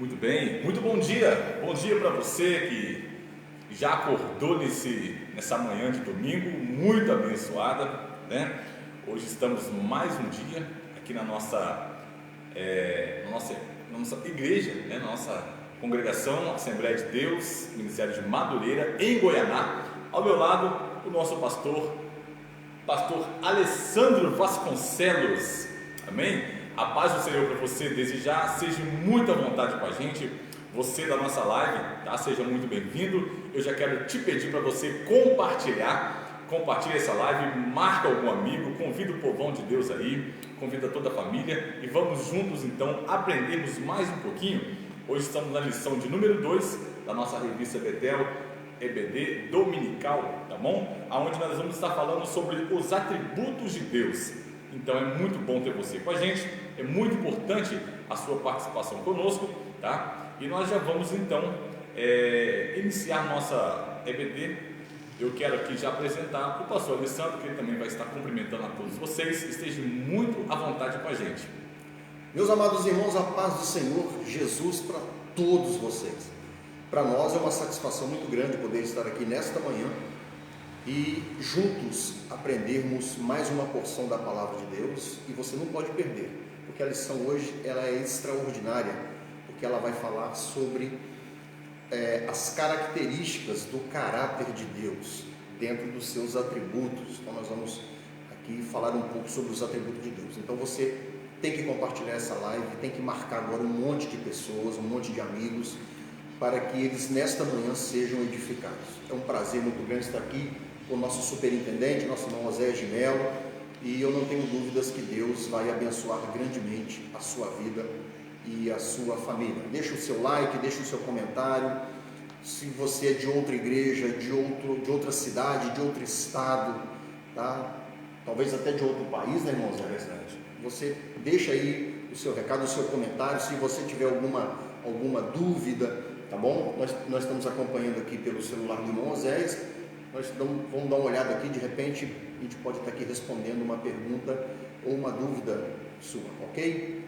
Muito bem, muito bom dia para você que já acordou nessa manhã de domingo, muito abençoada, né? Hoje estamos mais um dia aqui na nossa igreja, né? Nossa congregação, Assembleia de Deus, Ministério de Madureira, em Goianá. Ao meu lado, o nosso pastor Alessandro Vasconcelos, amém? A paz do Senhor para você desejar, seja muito à vontade com a gente, você da nossa live, tá? Seja muito bem-vindo. Eu já quero te pedir para você compartilhe essa live, marca algum amigo, convida o povão de Deus aí, convida toda a família e vamos juntos então aprendermos mais um pouquinho. Hoje estamos na lição de número 2 da nossa revista Betel, EBD Dominical, tá bom? Onde nós vamos estar falando sobre os atributos de Deus. Então é muito bom ter você com a gente, é muito importante a sua participação conosco, tá? E nós já vamos então iniciar nossa EBD. Eu quero aqui já apresentar o pastor Alessandro, que ele também vai estar cumprimentando a todos vocês. Estejam muito à vontade com a gente. Meus amados irmãos, a paz do Senhor Jesus para todos vocês. Para nós é uma satisfação muito grande poder estar aqui nesta manhã e juntos aprendermos mais uma porção da palavra de Deus, e você não pode perder, porque a lição hoje ela é extraordinária, porque ela vai falar sobre as características do caráter de Deus dentro dos seus atributos. Então nós vamos aqui falar um pouco sobre os atributos de Deus. Então você tem que compartilhar essa live, tem que marcar agora um monte de pessoas, um monte de amigos, para que eles nesta manhã sejam edificados. É um prazer muito grande estar aqui com o nosso superintendente, nosso irmão Oséias de Mello, e eu não tenho dúvidas que Deus vai abençoar grandemente a sua vida e a sua família. Deixa o seu like, deixa o seu comentário. Se você é de outra igreja, de outra cidade, de outro estado, tá? Talvez até de outro país, né, irmão Oséias? Você deixa aí o seu recado, o seu comentário. Se você tiver alguma dúvida, tá bom? Nós estamos acompanhando aqui pelo celular do irmão Oséias. Nós vamos dar uma olhada aqui, de repente a gente pode estar aqui respondendo uma pergunta ou uma dúvida sua, ok?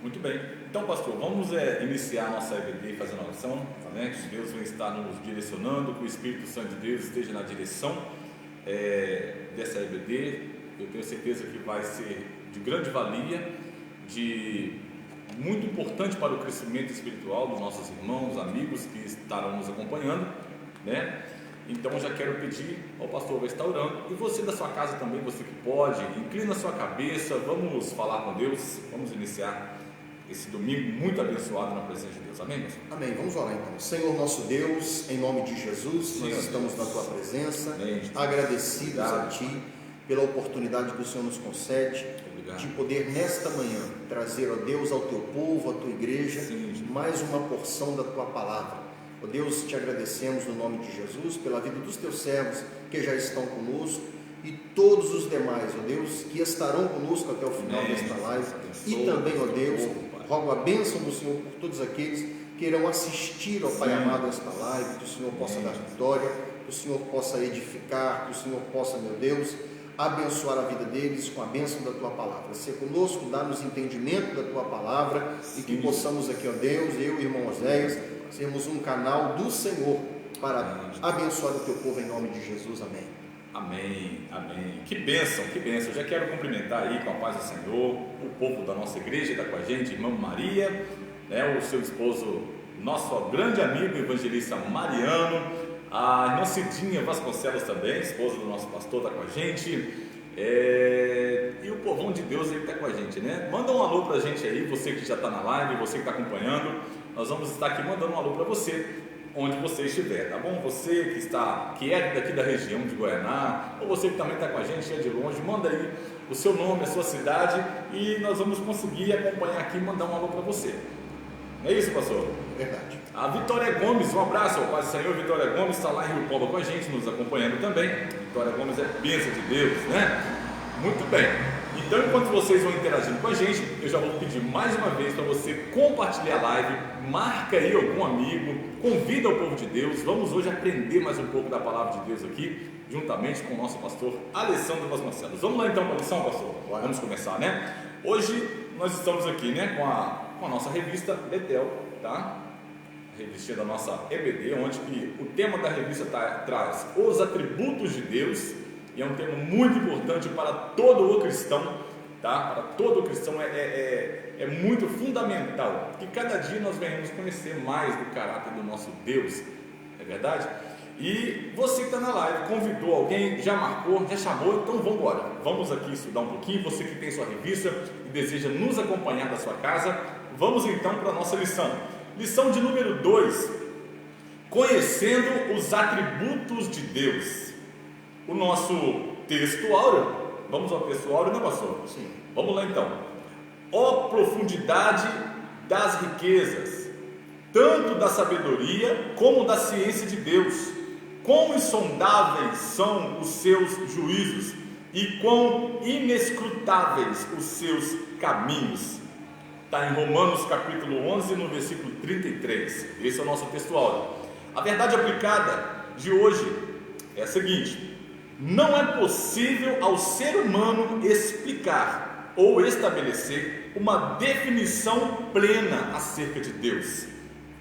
Muito bem. Então, pastor, vamos iniciar a nossa EBD fazendo a oração, né? Que Deus vai estar nos direcionando, que o Espírito Santo de Deus esteja na direção dessa EBD. Eu tenho certeza que vai ser de grande valia, muito importante para o crescimento espiritual dos nossos irmãos, amigos que estarão nos acompanhando, né? Então já quero pedir ao pastor vai estar orando, e você da sua casa também, você que pode, inclina a sua cabeça, vamos falar com Deus, vamos iniciar esse domingo muito abençoado na presença de Deus, amém, pastor? Amém, vamos orar então. Senhor nosso Deus, em nome de Jesus, Sim, nós estamos Deus. Na tua presença, Amém. agradecidos a Ti pela oportunidade que o Senhor nos concede, de poder nesta manhã trazer, ó Deus, ao Teu povo, à Tua igreja, mais uma porção da Tua palavra. Ó Deus, te agradecemos no nome de Jesus, pela vida dos Teus servos que já estão conosco, e todos os demais, ó Deus, que estarão conosco até o final desta live, e também, ó Deus, rogo a bênção do Senhor por todos aqueles que irão assistir, ó Pai amado, esta live, que o Senhor possa dar vitória, que o Senhor possa edificar, que o Senhor possa, meu Deus, abençoar a vida deles com a bênção da Tua palavra. Ser conosco, dar-nos entendimento da Tua palavra, e que possamos aqui, ó Deus, eu e o irmão Oséias, sermos um canal do Senhor para abençoar o Teu povo em nome de Jesus, amém. Amém, amém. Que bênção, que bênção. Eu já quero cumprimentar aí com a paz do Senhor o povo da nossa igreja, está com a gente, irmã Maria, né, o seu esposo, nosso grande amigo evangelista Mariano, a irmã Cidinha Vasconcelos também, esposa do nosso pastor, está com a gente, e o povão de Deus aí está com a gente, né? Manda um alô para a gente aí, você que já está na live, você que está acompanhando, nós vamos estar aqui mandando um alô para você, onde você estiver, tá bom? Você que é daqui da região de Goianá, ou você que também está com a gente, é de longe, manda aí o seu nome, a sua cidade, e nós vamos conseguir acompanhar aqui e mandar um alô para você. Não é isso, pastor? Verdade. A Vitória Gomes, um abraço ao Pai do Senhor. Vitória Gomes está lá em Rio Pomba com a gente, nos acompanhando também. Vitória Gomes é bênção de Deus, né? Muito bem. Então, enquanto vocês vão interagindo com a gente, eu já vou pedir mais uma vez para você compartilhar a live, marca aí algum amigo, convida o povo de Deus. Vamos hoje aprender mais um pouco da palavra de Deus aqui, juntamente com o nosso pastor Alessandro Vasconcelos. Vamos lá então para a lição, pastor? Vamos começar, né? Hoje nós estamos aqui, né, com a nossa revista Betel, tá? A revistinha da nossa EBD, onde que o tema da revista traz os atributos de Deus, e é um tema muito importante para todo o cristão, tá? Para todo o cristão é muito fundamental que cada dia nós venhamos conhecer mais do caráter do nosso Deus, é verdade? E você que está na live, convidou alguém, já marcou, já chamou, então vamos embora. Vamos aqui estudar um pouquinho. Você que tem sua revista e deseja nos acompanhar da sua casa, vamos então para a nossa lição. Lição de número 2, conhecendo os atributos de Deus. O nosso texto áureo, vamos ao texto áureo, né, pastor? Sim. Vamos lá então. Ó profundidade das riquezas, tanto da sabedoria como da ciência de Deus, quão insondáveis são os seus juízos e quão inescrutáveis os seus caminhos. Está em Romanos capítulo 11, no versículo 33. Esse é o nosso texto áureo. A verdade aplicada de hoje é a seguinte: não é possível ao ser humano explicar ou estabelecer uma definição plena acerca de Deus.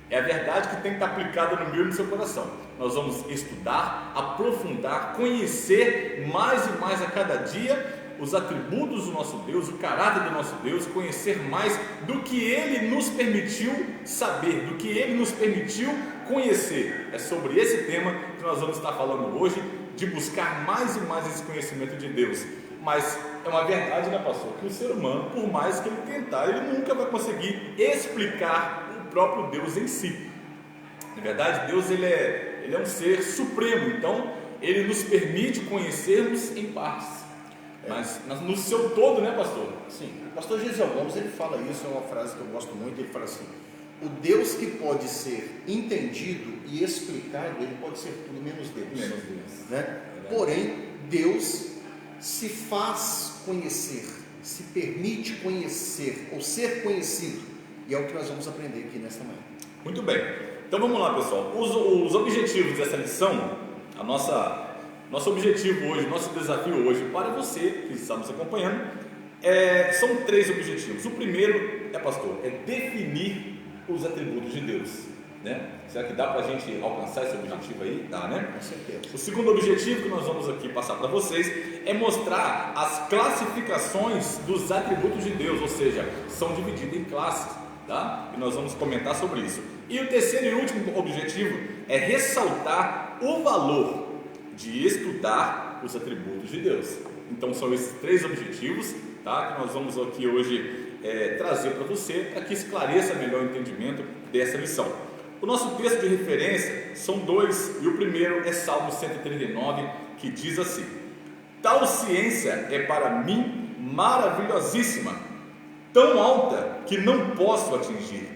É a verdade que tem que estar aplicada no meu e no seu coração. Nós vamos estudar, aprofundar, conhecer mais e mais a cada dia os atributos do nosso Deus, o caráter do nosso Deus, conhecer mais do que Ele nos permitiu saber, do que Ele nos permitiu conhecer. É sobre esse tema que nós vamos estar falando hoje, de buscar mais e mais esse conhecimento de Deus. Mas é uma verdade, né, pastor, que o ser humano, por mais que ele tentar, ele nunca vai conseguir explicar o próprio Deus em si. Na verdade, Deus ele é um ser supremo, então ele nos permite conhecermos em partes. Mas no seu todo, né, pastor? Sim. O pastor Gisel Gomes, ele fala isso, é uma frase que eu gosto muito. Ele fala assim: o Deus que pode ser entendido e explicado, ele pode ser tudo menos Deus. Menos Deus. Né? Porém, Deus se faz conhecer, se permite conhecer ou ser conhecido, e é o que nós vamos aprender aqui nesta manhã. Muito bem. Então vamos lá, pessoal. Os objetivos dessa lição, nosso objetivo hoje, nosso desafio hoje para você que está nos acompanhando, são 3 objetivos. O primeiro pastor, é definir os atributos de Deus, né? Será que dá para a gente alcançar esse objetivo aí? Dá, né? Com certeza. O segundo objetivo que nós vamos aqui passar para vocês é mostrar as classificações dos atributos de Deus, ou seja, são divididos em classes, tá? E nós vamos comentar sobre isso. E o terceiro e último objetivo é ressaltar o valor de estudar os atributos de Deus. Então são esses 3 objetivos, tá, que nós vamos aqui hoje trazer para você, para que esclareça melhor o entendimento dessa lição. O nosso texto de referência são 2, e o primeiro é Salmo 139, que diz assim: tal ciência é para mim maravilhosíssima, tão alta que não posso atingir.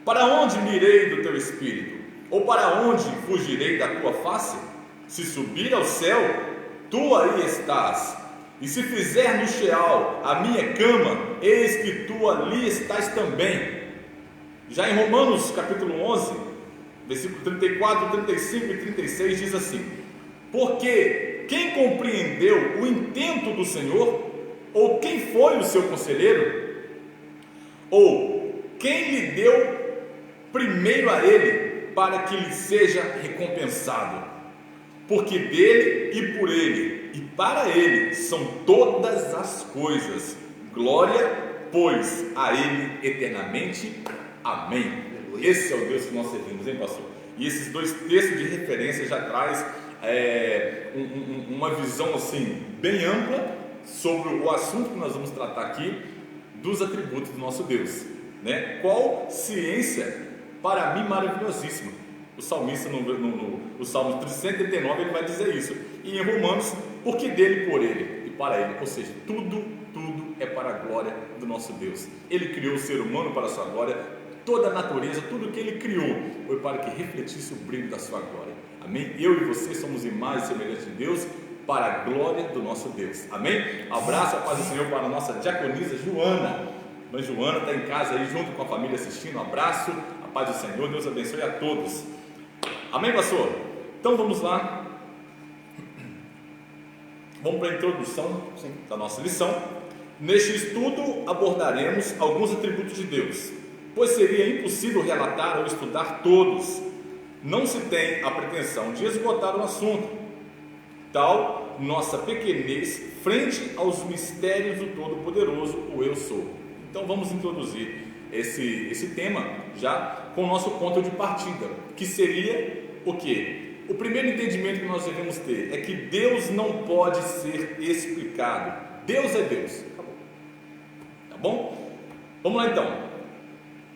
Para onde me irei do teu espírito? Ou para onde fugirei da tua face? Se subir ao céu, tu aí estás, e se fizer no Sheol a minha cama, eis que tu ali estás também. Já em Romanos capítulo 11, versículo 34, 35 e 36 diz assim: porque quem compreendeu o intento do Senhor? Ou quem foi o seu conselheiro? Ou quem lhe deu primeiro a ele, para que lhe seja recompensado? Porque dele e por ele e para ele são todas as coisas. Glória, pois, a ele eternamente. Amém. Esse é o Deus que nós servimos, hein, pastor? E esses 2 textos de referência já traz uma visão assim bem ampla sobre o assunto que nós vamos tratar aqui, dos atributos do nosso Deus, né? Qual ciência para mim maravilhosíssima. O salmista no Salmo 139 ele vai dizer isso. E em Romanos, porque dele, por ele e para ele, ou seja, tudo é para a glória do nosso Deus. Ele criou o ser humano para a sua glória, toda a natureza, tudo que ele criou foi para que refletisse o brilho da sua glória. Amém? Eu e você somos imagens semelhantes de Deus, para a glória do nosso Deus. Amém? Abraço, a paz do Senhor para a nossa diaconisa Joana. Mas Joana está em casa aí junto com a família assistindo. Um abraço, a paz do Senhor, Deus abençoe a todos. Amém, pastor? Então vamos lá. Vamos para a introdução da nossa lição. Neste estudo abordaremos alguns atributos de Deus. pois seria impossível relatar ou estudar todos. Não se tem a pretensão de esgotar o assunto, tal nossa pequenez frente aos mistérios do Todo-Poderoso, o Eu Sou. Então vamos introduzir esse tema já com o nosso ponto de partida, que seria o quê? O primeiro entendimento que nós devemos ter é que Deus não pode ser explicado. Deus é Deus. Acabou. Tá bom? Vamos lá então.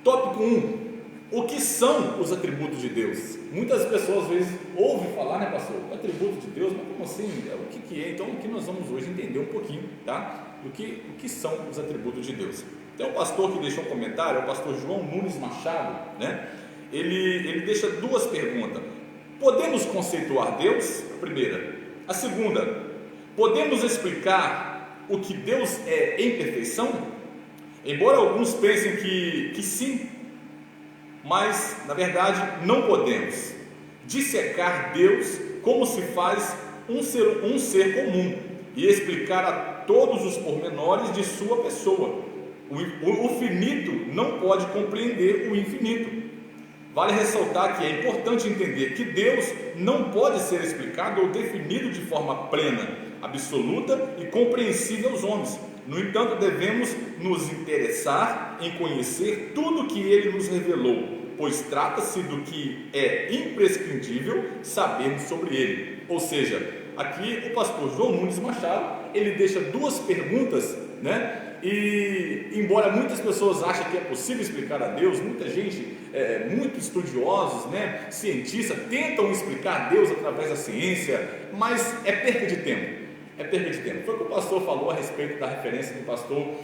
Tópico 1. O que são os atributos de Deus? Muitas pessoas às vezes ouvem falar, né, pastor? Atributo de Deus, mas como assim? O que é? Então aqui nós vamos hoje entender um pouquinho, tá? O que são os atributos de Deus. Tem um pastor que deixou um comentário, é o pastor João Nunes Machado, né? Ele deixa duas perguntas. Podemos conceituar Deus? A primeira. A segunda, podemos explicar o que Deus é em perfeição? Embora alguns pensem que sim, mas na verdade não podemos dissecar Deus como se faz um ser comum e explicar a todos os pormenores de sua pessoa. O finito não pode compreender o infinito. Vale ressaltar que é importante entender que Deus não pode ser explicado ou definido de forma plena, absoluta e compreensível aos homens. No entanto, devemos nos interessar em conhecer tudo que Ele nos revelou, pois trata-se do que é imprescindível sabermos sobre Ele. Ou seja, aqui o pastor João Nunes Machado, ele deixa duas perguntas, né? E embora muitas pessoas achem que é possível explicar a Deus, muita gente, muito estudiosos, né, cientistas, tentam explicar Deus através da ciência, mas é perca de tempo. É perda de tempo. Foi o que o pastor falou a respeito da referência do pastor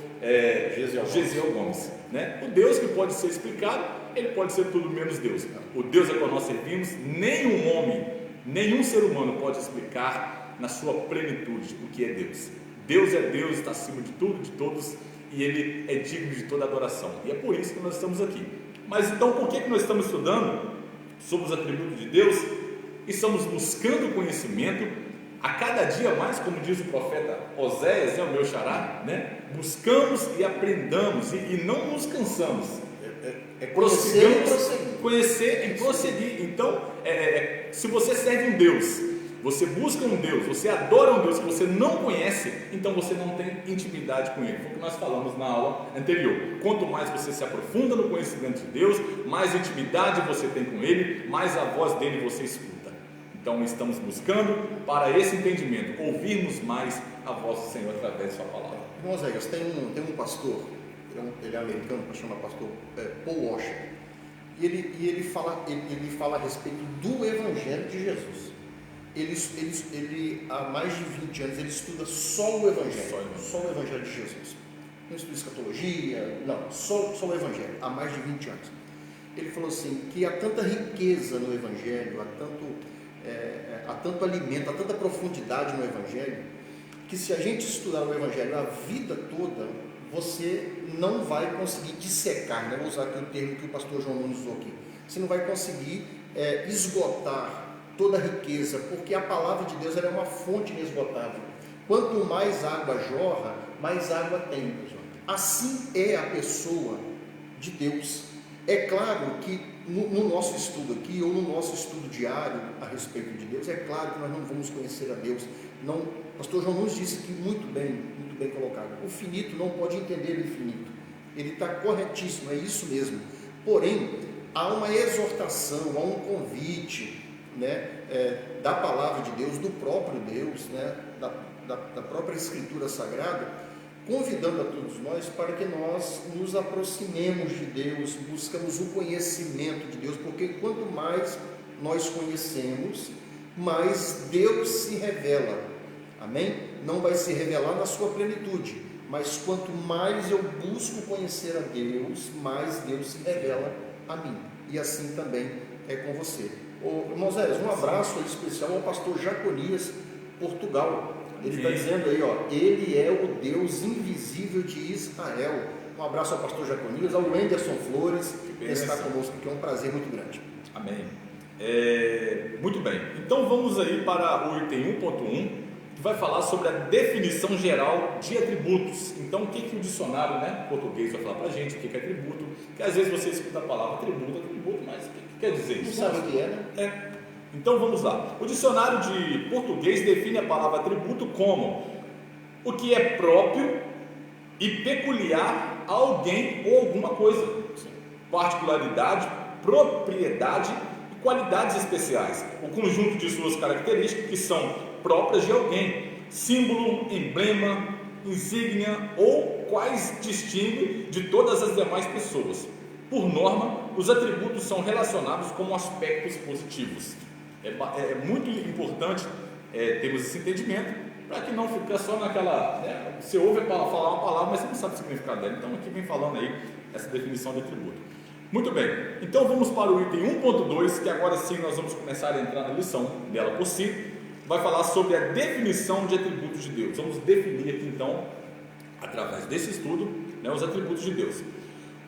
Gesiel Gomes, né? O Deus que pode ser explicado, ele pode ser tudo menos Deus. O Deus a qual nós servimos, nenhum homem, nenhum ser humano pode explicar na sua plenitude o que é Deus. Deus é Deus, está acima de tudo, de todos, e Ele é digno de toda adoração. E é por isso que nós estamos aqui. Mas então, por que nós estamos estudando sobre os atributos de Deus? E estamos buscando conhecimento a cada dia mais, como diz o profeta Oséias, o meu xará, né? Buscamos e aprendamos e não nos cansamos. Conhecer e prosseguir. Então, se você serve um Deus, você busca um Deus, você adora um Deus que você não conhece, então você não tem intimidade com Ele. Foi o que nós falamos na aula anterior. Quanto mais você se aprofunda no conhecimento de Deus, mais intimidade você tem com Ele, mais a voz dele você escuta. Então estamos buscando para esse entendimento, ouvirmos mais a voz do Senhor através de sua palavra. Irmãos, tem um pastor, ele é americano, chama pastor Paul Washer, e ele fala a respeito do Evangelho de Jesus. Ele há mais de 20 anos ele estuda só o Evangelho de Jesus. Não estuda escatologia, não, só o Evangelho, há mais de 20 anos. Ele falou assim, que há tanta riqueza no Evangelho, há tanto alimento, há tanta profundidade no Evangelho, que se a gente estudar o Evangelho a vida toda, você não vai conseguir dissecar, né? Vou usar aqui o termo que o pastor João Nunes usou aqui, você não vai conseguir esgotar toda a riqueza, porque a palavra de Deus ela é uma fonte inesgotável. Quanto mais água jorra, mais água tem. Assim é a pessoa de Deus. É claro que no nosso estudo aqui, ou no nosso estudo diário a respeito de Deus, é claro que nós não vamos conhecer a Deus. Não, o pastor João Nunes disse que muito bem colocado. O finito não pode entender o infinito. Ele está corretíssimo, é isso mesmo. Porém, há uma exortação, há um convite, né, da palavra de Deus, do próprio Deus, né, da própria Escritura Sagrada, convidando a todos nós para que nós nos aproximemos de Deus, buscamos o conhecimento de Deus, porque quanto mais nós conhecemos, mais Deus se revela, amém? Não vai se revelar na sua plenitude, mas quanto mais eu busco conhecer a Deus, mais Deus se revela a mim, e assim também é com você. Irmão Zé, um abraço especial ao pastor Jaconias, Portugal. Ele está dizendo aí, ele é o Deus invisível de Israel. Um abraço ao pastor Jaconias, ao Wenderson Flores, que está conosco, que é um prazer muito grande. Amém. Muito bem, então vamos aí para o item 1.1, que vai falar sobre a definição geral de atributos. Então, o que o dicionário, né, português vai falar para a gente, o que é atributo, que às vezes você escuta a palavra atributo, mas o que quer dizer isso? Não sabe o que é, né? Então, vamos lá. O dicionário de português define a palavra atributo como o que é próprio e peculiar a alguém ou alguma coisa. Particularidade, propriedade e qualidades especiais. O conjunto de suas características que são próprias de alguém, símbolo, emblema, insígnia ou quais distingue de todas as demais pessoas. Por norma, os atributos são relacionados com aspectos positivos. É muito importante termos esse entendimento, para que não fique só naquela, né, você ouve falar uma palavra, mas você não sabe o significado dela. Então aqui vem falando aí essa definição de atributo. Muito bem, então vamos para o item 1.2, que agora sim nós vamos começar a entrar na lição dela por si. Vai falar sobre a definição de atributos de Deus. Vamos definir aqui então, através desse estudo, né, os atributos de Deus.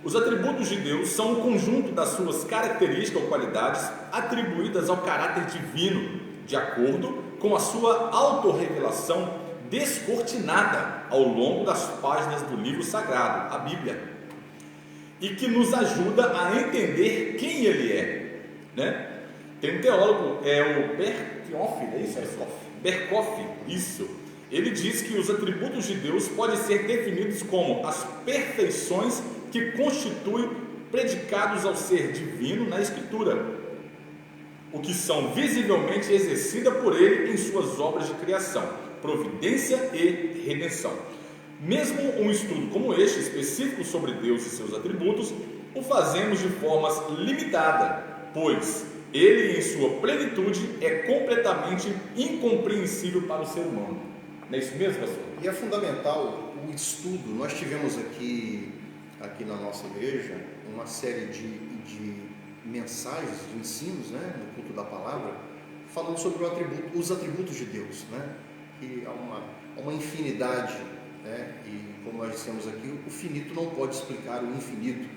Os atributos de Deus são o conjunto das suas características ou qualidades atribuídas ao caráter divino, de acordo com a sua autorrevelação descortinada ao longo das páginas do livro sagrado, a Bíblia, e que nos ajuda a entender quem Ele é, né? Tem um teólogo, o Berkhoff, isso. Ele diz que os atributos de Deus podem ser definidos como as perfeições que constituem predicados ao ser divino na Escritura, o que são visivelmente exercidas por Ele em suas obras de criação, providência e redenção. Mesmo um estudo como este, específico sobre Deus e seus atributos, o fazemos de forma limitada, pois Ele em sua plenitude é completamente incompreensível para o ser humano. Não é isso mesmo, pastor? E é fundamental o estudo. Nós tivemos aqui na nossa igreja uma série de mensagens, de ensinos, né, no culto da palavra, falando sobre os atributos de Deus, né? Que há uma infinidade, né? E como nós dissemos aqui, o finito não pode explicar o infinito,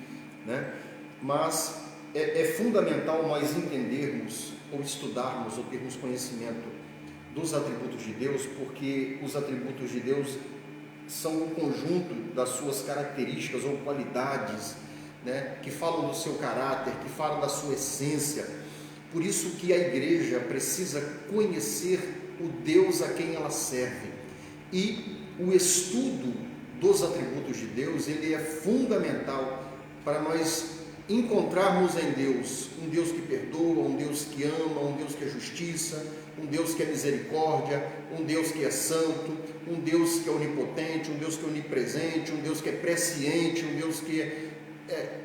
né? Mas é fundamental nós entendermos ou estudarmos ou termos conhecimento dos atributos de Deus, porque os atributos de Deus são um conjunto das suas características ou qualidades, né, que falam do seu caráter, que falam da sua essência. Por isso que a igreja precisa conhecer o Deus a quem ela serve, e o estudo dos atributos de Deus, ele é fundamental para nós encontrarmos em Deus um Deus que perdoa, um Deus que ama, um Deus que é justiça, um Deus que é misericórdia, um Deus que é santo, um Deus que é onipotente, um Deus que é onipresente, um Deus que é presciente, um Deus que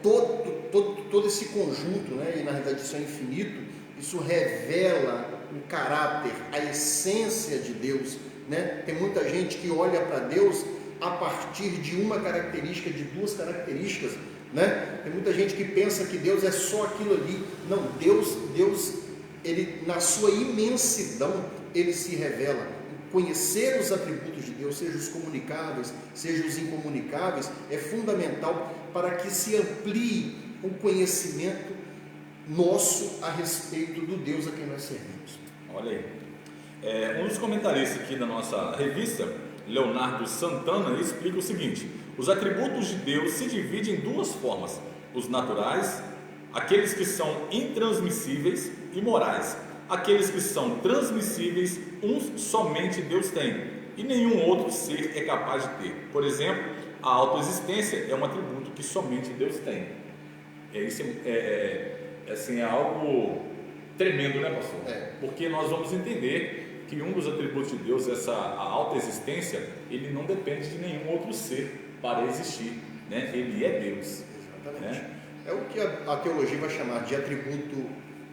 todo esse conjunto, né? E na realidade isso é infinito. Isso revela o caráter, a essência de Deus, né? Tem muita gente que olha para Deus a partir de uma característica, de duas características, né? Tem muita gente que pensa que Deus é só aquilo ali. Não, Deus, ele na sua imensidão, ele se revela. Conhecer os atributos de Deus, seja os comunicáveis, seja os incomunicáveis, é fundamental para que se amplie o conhecimento nosso a respeito do Deus a quem nós servimos. Olha aí, um dos comentaristas aqui da nossa revista, Leonardo Santana, explica o seguinte: os atributos de Deus se dividem em duas formas: os naturais, aqueles que são intransmissíveis, e morais, aqueles que são transmissíveis, uns somente Deus tem, e nenhum outro ser é capaz de ter. Por exemplo, a autoexistência é um atributo que somente Deus tem. Isso é algo tremendo, né, pastor? Porque nós vamos entender que um dos atributos de Deus, a autoexistência, ele não depende de nenhum outro ser para existir, né? Ele é Deus. Exatamente. Né? É o que a teologia vai chamar de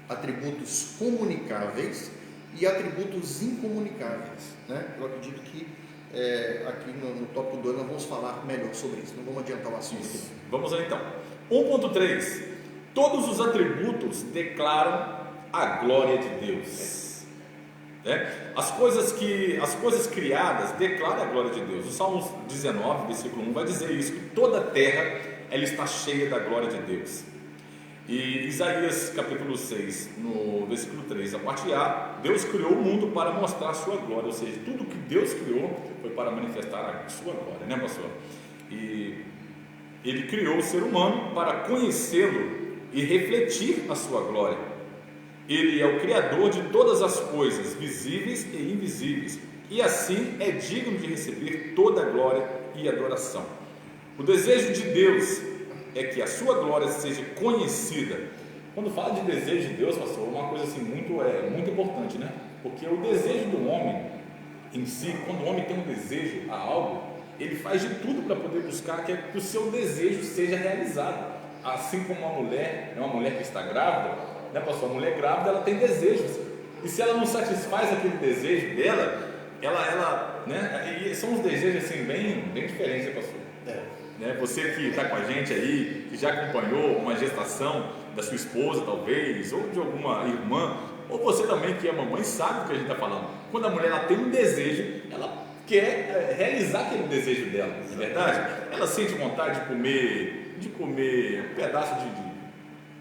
atributos comunicáveis e atributos incomunicáveis, né? Eu acredito que aqui no tópico 2 nós vamos falar melhor sobre isso, não vamos adiantar o assunto aqui. Vamos lá então. 1.3: todos os atributos declaram a glória de Deus. As coisas criadas declaram a glória de Deus. O Salmos 19, versículo 1 vai dizer isso, que toda a terra ela está cheia da glória de Deus. E Isaías capítulo 6, no versículo 3, a parte A, Deus criou o mundo para mostrar a sua glória, ou seja, tudo que Deus criou foi para manifestar a sua glória, né, pastor? E Ele criou o ser humano para conhecê-lo e refletir a sua glória. Ele é o Criador de todas as coisas, visíveis e invisíveis, e assim é digno de receber toda a glória e adoração. O desejo de Deus é que a sua glória seja conhecida. Quando fala de desejo de Deus, pastor, uma coisa assim muito importante, né? Porque o desejo do homem em si, quando o homem tem um desejo a algo, ele faz de tudo para poder buscar que o seu desejo seja realizado. Assim como uma mulher que está grávida, né, pastor? A mulher grávida, ela tem desejos, e se ela não satisfaz aquele desejo dela, ela né? E são uns desejos assim bem diferentes, né, pastor? Né? Você que está com a gente aí, que já acompanhou uma gestação da sua esposa talvez, ou de alguma irmã, ou você também que é mamãe, sabe do que a gente está falando. Quando a mulher ela tem um desejo, ela quer realizar aquele desejo dela, não é verdade? Ela sente vontade de comer um pedaço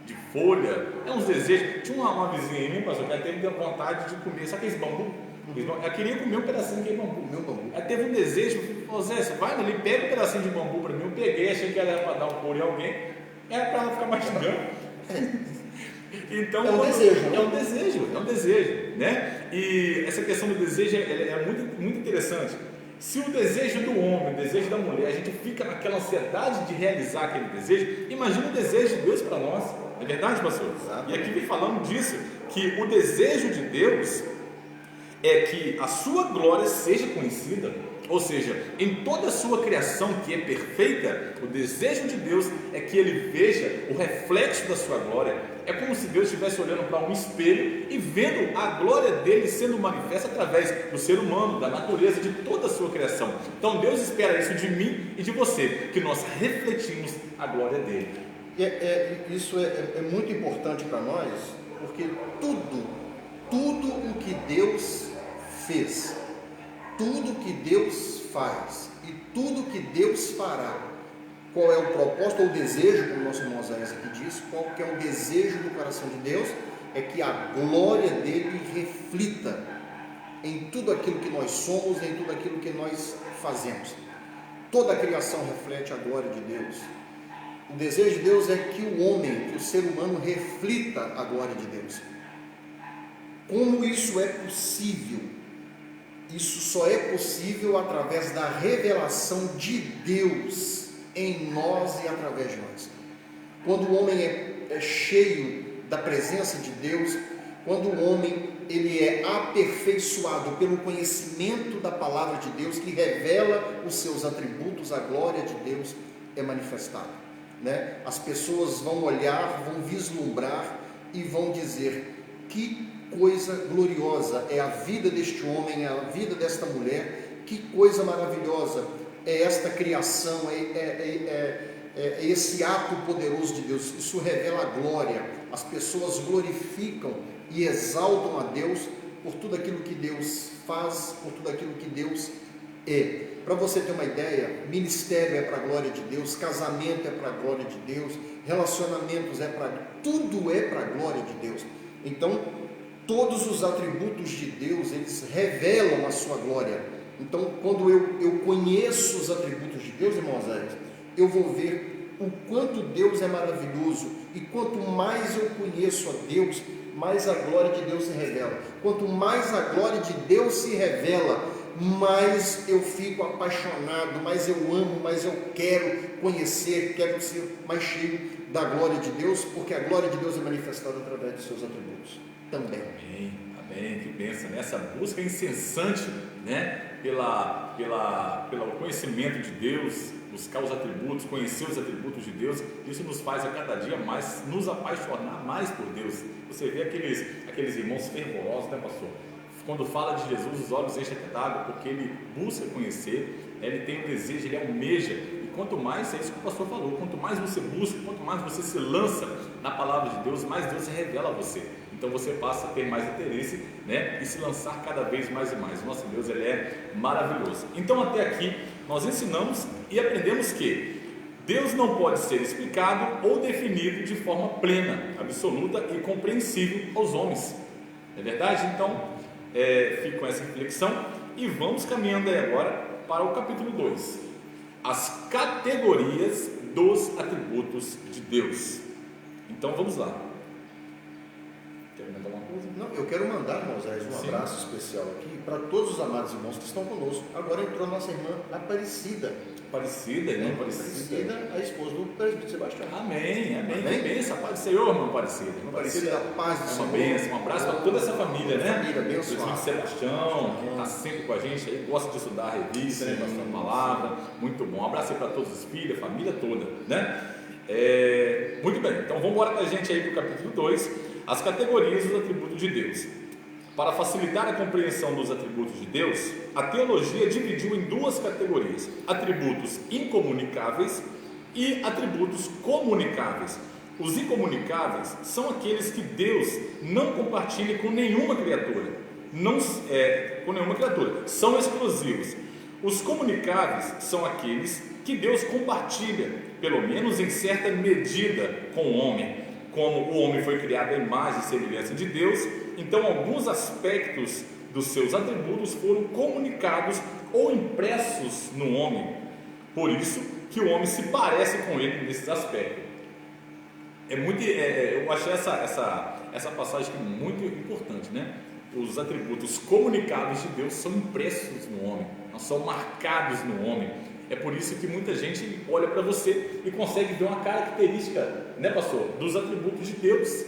de folha, é uns desejos. Tinha uma vizinha em mim, pastor, que ela teve vontade de comer, sabe aqueles bambu? Ela queria comer um pedacinho daquele bambu. Ela teve um desejo, falou: Zé, você vai ali, pega um pedacinho de bambu para mim. Eu peguei, achei que era para dar um couro em alguém, era para ela ficar mastigando. Então, é um desejo, né? É um desejo, né? E essa questão do desejo é muito interessante. Se o desejo do homem, o desejo da mulher, a gente fica naquela ansiedade de realizar aquele desejo, imagina o desejo de Deus para nós, não é verdade, pastor? Exato. E aqui vem falando disso, que o desejo de Deus é que a sua glória seja conhecida, ou seja, em toda a sua criação que é perfeita, o desejo de Deus é que ele veja o reflexo da sua glória. É como se Deus estivesse olhando para um espelho e vendo a glória dele sendo manifesta através do ser humano, da natureza, de toda a sua criação. Então Deus espera isso de mim e de você, que nós refletimos a glória dele. Isso é muito importante para nós, porque tudo o que Deus fez, tudo que Deus faz e tudo que Deus fará, qual é o propósito ou o desejo, como o nosso irmão Zé aqui diz, qual que é o desejo do coração de Deus, é que a glória dele reflita em tudo aquilo que nós somos, em tudo aquilo que nós fazemos. Toda a criação reflete a glória de Deus. O desejo de Deus é que o homem, que o ser humano reflita a glória de Deus. Como isso é possível? Isso só é possível através da revelação de Deus em nós e através de nós. Quando o homem é cheio da presença de Deus, quando o homem ele é aperfeiçoado pelo conhecimento da palavra de Deus, que revela os seus atributos, a glória de Deus é manifestada, né? As pessoas vão olhar, vão vislumbrar e vão dizer: que coisa gloriosa é a vida deste homem, é a vida desta mulher, que coisa maravilhosa é esta criação, é esse ato poderoso de Deus. Isso revela a glória. As pessoas glorificam e exaltam a Deus por tudo aquilo que Deus faz, por tudo aquilo que Deus é. Para você ter uma ideia, ministério é para a glória de Deus, casamento é para a glória de Deus, relacionamentos tudo é para a glória de Deus. Então, todos os atributos de Deus, eles revelam a sua glória. Então, quando eu conheço os atributos de Deus, irmãos, eu vou ver o quanto Deus é maravilhoso, e quanto mais eu conheço a Deus, mais a glória de Deus se revela. Quanto mais a glória de Deus se revela, mais eu fico apaixonado, mais eu amo, mais eu quero conhecer, quero ser mais cheio da glória de Deus, porque a glória de Deus é manifestada através de seus atributos também. Amém, que bênção, né? Essa busca incessante, né? Pelo conhecimento de Deus, buscar os atributos, conhecer os atributos de Deus, isso nos faz a cada dia mais nos apaixonar mais por Deus. Você vê aqueles irmãos fervorosos, né, pastor? Quando fala de Jesus, os olhos enchem d'água, porque ele busca conhecer, ele tem um desejo, ele almeja. E quanto mais, é isso que o pastor falou, quanto mais você busca, quanto mais você se lança na palavra de Deus, mais Deus se revela a você. Então você passa a ter mais interesse, né, e se lançar cada vez mais e mais. O nosso Deus, ele é maravilhoso. Então até aqui nós ensinamos e aprendemos que Deus não pode ser explicado ou definido de forma plena, absoluta e compreensível aos homens. É verdade? Então, fico com essa reflexão e vamos caminhando aí agora para o capítulo 2. As categorias dos atributos de Deus. Então, vamos lá. Quer comentar alguma coisa? Não, eu quero mandar, Moisés, um Sim. abraço especial aqui para todos os amados irmãos que estão conosco. Agora entrou a nossa irmã Aparecida. Aparecida, irmã Aparecida. A esposa do presbítero Sebastião. Amém, amém. Amém. Que bênção, Pai do Senhor, irmão Aparecida. Aparecida, a paz do Uma Senhor. bênção, um abraço para toda essa família, né? Família abençoada. Presbítero Sebastião, que está sempre com a gente aí, gosta de estudar a revista, né? Bastante palavra, muito bom. Um abraço aí para todos os filhos, a família toda, né? Muito bem, então vamos embora com a gente aí para o capítulo 2, as categorias dos atributos de Deus. Para facilitar a compreensão dos atributos de Deus, a teologia dividiu em duas categorias: atributos incomunicáveis e atributos comunicáveis. Os incomunicáveis são aqueles que Deus não compartilha com nenhuma criatura, são exclusivos. Os comunicáveis são aqueles que Deus compartilha, pelo menos em certa medida, com o homem. Como o homem foi criado à imagem e semelhança de Deus, então alguns aspectos dos seus atributos foram comunicados ou impressos no homem. Por isso que o homem se parece com ele nesses aspectos. Eu achei essa passagem aqui muito importante, né? Os atributos comunicáveis de Deus são impressos no homem, não são marcados no homem. É por isso que muita gente olha para você e consegue ver uma característica, né, pastor, dos atributos de Deus.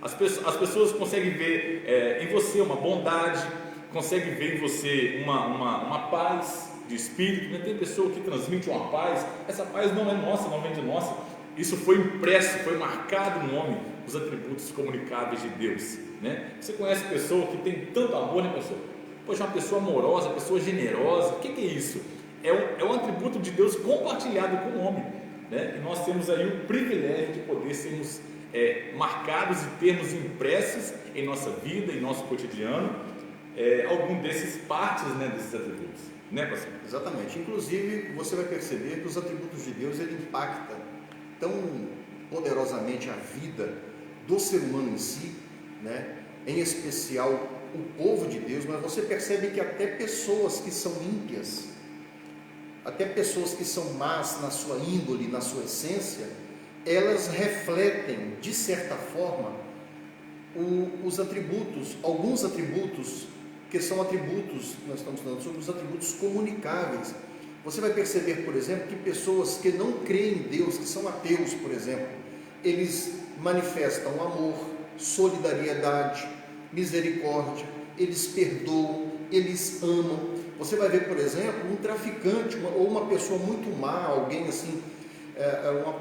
As pessoas conseguem ver em você uma bondade, conseguem ver em você uma paz de espírito, né? Tem pessoa que transmite uma paz, essa paz não é nossa, não vem de nossa. Isso foi impresso, foi marcado no homem, os atributos comunicáveis de Deus, né? Você conhece pessoa que tem tanto amor, né, pessoa? Poxa, uma pessoa amorosa, uma pessoa generosa, o que é isso? É um atributo de Deus compartilhado com o homem, né? E nós temos aí o privilégio de poder sermos marcados e termos impressos em nossa vida, em nosso cotidiano, algum desses partes, né, desses atributos, né, pastor? Exatamente. Inclusive, você vai perceber que os atributos de Deus, ele impacta tão poderosamente a vida do ser humano em si, né? Em especial o povo de Deus, mas você percebe que até pessoas que são ímpias, até pessoas que são más na sua índole, na sua essência, elas refletem, de certa forma, os atributos, alguns atributos, que são atributos, nós estamos falando sobre os atributos comunicáveis. Você vai perceber, por exemplo, que pessoas que não creem em Deus, que são ateus, por exemplo, eles manifestam amor, solidariedade, misericórdia, eles perdoam, eles amam. Você vai ver, por exemplo, um traficante ou uma pessoa muito má, alguém assim,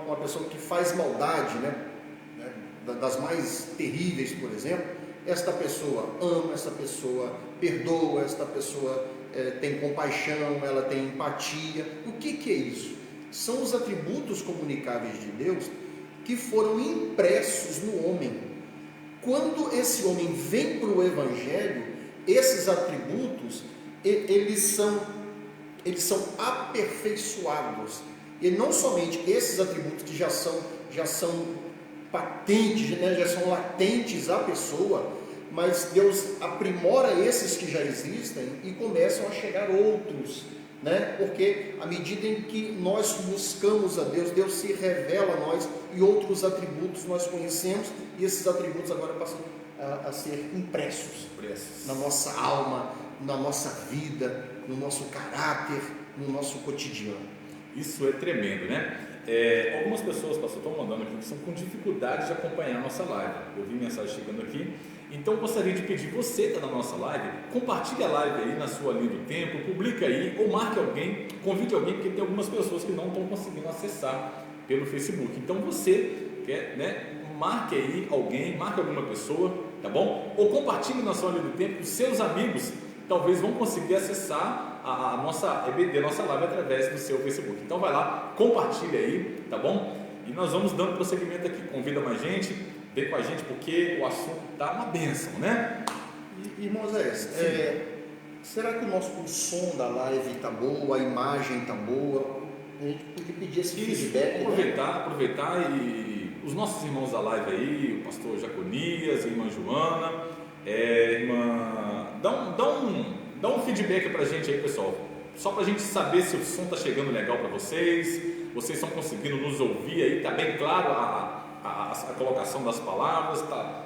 uma pessoa que faz maldade, né? Das mais terríveis, por exemplo. Esta pessoa ama, esta pessoa perdoa, esta pessoa tem compaixão, ela tem empatia. O que é isso? São os atributos comunicáveis de Deus que foram impressos no homem. Quando esse homem vem para o Evangelho, esses atributos eles são aperfeiçoados. E não somente esses atributos que já são patentes, né, já são latentes à pessoa, mas Deus aprimora esses que já existem e começam a chegar outros, né? Porque à medida em que nós buscamos a Deus, Deus se revela a nós e outros atributos nós conhecemos, e esses atributos agora passam a ser impressos na nossa alma, na nossa vida, no nosso caráter, no nosso cotidiano. Isso é tremendo, né? Algumas pessoas, pastor, estão mandando aqui que estão com dificuldade de acompanhar a nossa live. Eu vi mensagem chegando aqui. Então eu gostaria de pedir, você que está na nossa live, compartilhe a live aí na sua linha do tempo, publica aí, ou marque alguém, convide alguém, porque tem algumas pessoas que não estão conseguindo acessar pelo Facebook. Então você, marque aí alguém, marque alguma pessoa, tá bom? Ou compartilhe na sua linha do tempo, os seus amigos talvez vão conseguir acessar a nossa EBD, a nossa live através do seu Facebook. Então vai lá, compartilha aí, tá bom? E nós vamos dando prosseguimento aqui. Convida mais gente, vem com a gente, porque o assunto tá uma bênção, né? E Moisés, será que o som da live está boa, a imagem está boa? a gente podia pedir esse Isso, feedback. aproveitar e os nossos irmãos da live aí, o pastor Jaconias, a irmã Joana, dá um feedback pra gente aí, pessoal, só pra gente saber se o som tá chegando legal para vocês estão conseguindo nos ouvir aí, tá bem claro a colocação das palavras, tá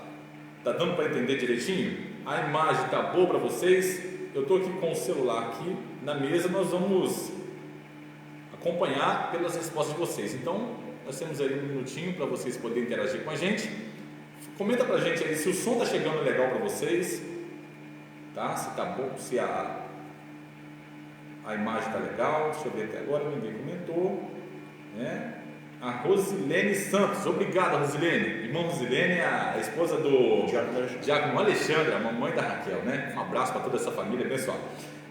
dando para entender direitinho? A imagem tá boa para vocês? Eu tô aqui com o celular aqui na mesa, nós vamos acompanhar pelas respostas de vocês. Então, nós temos aí um minutinho para vocês poderem interagir com a gente. Comenta pra gente aí se o som tá chegando legal para vocês, tá? Se tá bom, se a imagem tá legal. Deixa eu ver até agora, ninguém comentou, né? A Rosilene Santos, obrigado, Rosilene. Irmã Rosilene é a esposa do Diácono Alexandre, a mamãe da Raquel, né? Um abraço para toda essa família abençoada.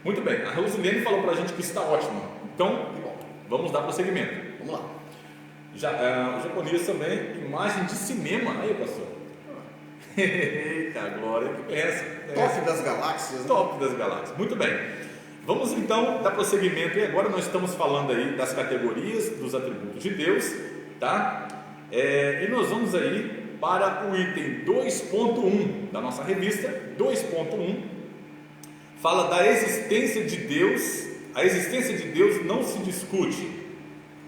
Muito bem, a Rosilene falou para a gente que está ótima. Então, vamos dar prosseguimento. Vamos lá. O Jaconias também, imagem de cinema. Aí, pastor. Eita, glória, que pensa. Top das galáxias. Né? Top das galáxias. Muito bem. Vamos então dar prosseguimento, e agora nós estamos falando aí das categorias, dos atributos de Deus, tá? E nós vamos aí para o item 2.1 da nossa revista. 2.1 fala da existência de Deus. A existência de Deus não se discute.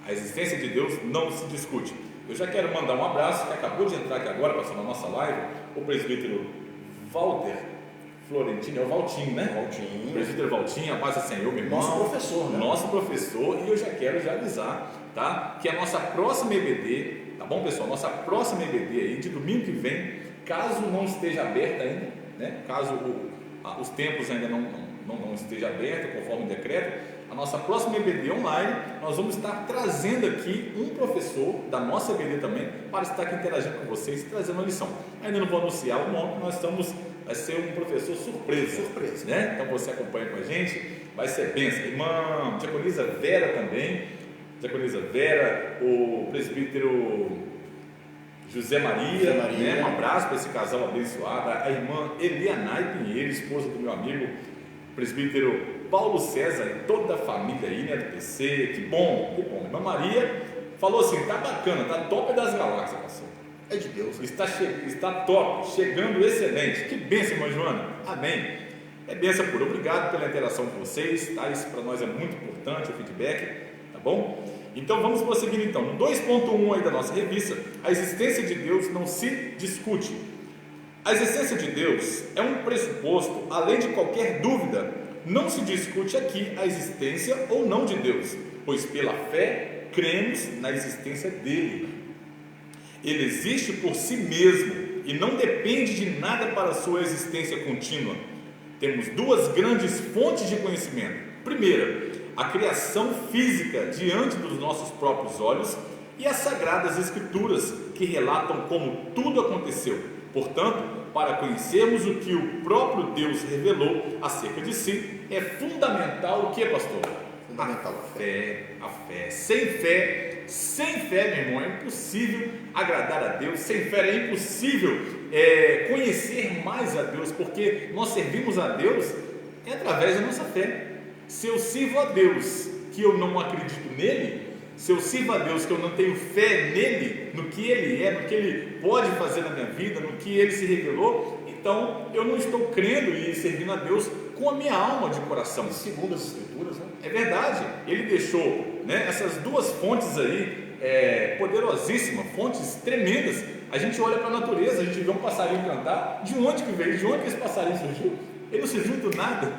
A existência de Deus não se discute. Eu já quero mandar um abraço, que acabou de entrar aqui agora, passou na nossa live, o presbítero Walter Florentino, é o Valtinho, né? Valtinho. O presbítero Valtinho, a paz do Senhor, meu irmão. Nosso professor, né? Nosso professor, e eu já quero avisar, tá? Que a nossa próxima EBD, tá bom, pessoal? Nossa próxima EBD aí, de domingo que vem, caso não esteja aberta ainda, né? Caso os tempos ainda não esteja aberto, conforme o decreto, a nossa próxima EBD online, nós vamos estar trazendo aqui um professor da nossa EBD também, para estar aqui interagindo com vocês, trazendo uma lição. Ainda não vou anunciar o nome, vai ser um professor surpresa, né? Então você acompanha com a gente, vai ser bênção. Irmã Diaconisa Vera também, Diaconisa Vera, o presbítero José Maria, né? Um abraço para esse casal abençoado. A irmã Elianai Pinheiro, esposa do meu amigo presbítero Paulo César e toda a família aí, né, do PC. Que bom, que bom. A irmã Maria falou assim: tá bacana, tá top das galáxias, pastor. É de Deus. Está top, chegando excelente. Que bênção, irmã Joana. Amém. É bênção pura. Obrigado pela interação com vocês, tá? Isso para nós é muito importante, o feedback, tá bom? Então vamos prosseguir então. No 2.1 aí da nossa revista, a existência de Deus não se discute. A existência de Deus é um pressuposto, além de qualquer dúvida. Não se discute aqui a existência ou não de Deus, pois pela fé cremos na existência dele. Ele existe por si mesmo e não depende de nada para a sua existência contínua. Temos duas grandes fontes de conhecimento. Primeira, a criação física diante dos nossos próprios olhos e as sagradas escrituras que relatam como tudo aconteceu. Portanto, para conhecermos o que o próprio Deus revelou acerca de si, é fundamental o que, pastor? Fundamental a fé. Sem fé, meu irmão, é impossível agradar a Deus. Sem fé é impossível conhecer mais a Deus, porque nós servimos a Deus através da nossa fé. Se eu sirvo a Deus que eu não acredito nele, se eu sirvo a Deus que eu não tenho fé nele, no que ele é, no que ele pode fazer na minha vida, no que ele se revelou, então eu não estou crendo e servindo a Deus com a minha alma de coração. Segundo as escrituras, né? É verdade, ele deixou, né, essas duas fontes aí, poderosíssimas, fontes tremendas. A gente olha para a natureza, a gente vê um passarinho cantar. De onde que veio? De onde que esse passarinho surgiu? Ele não surgiu do nada,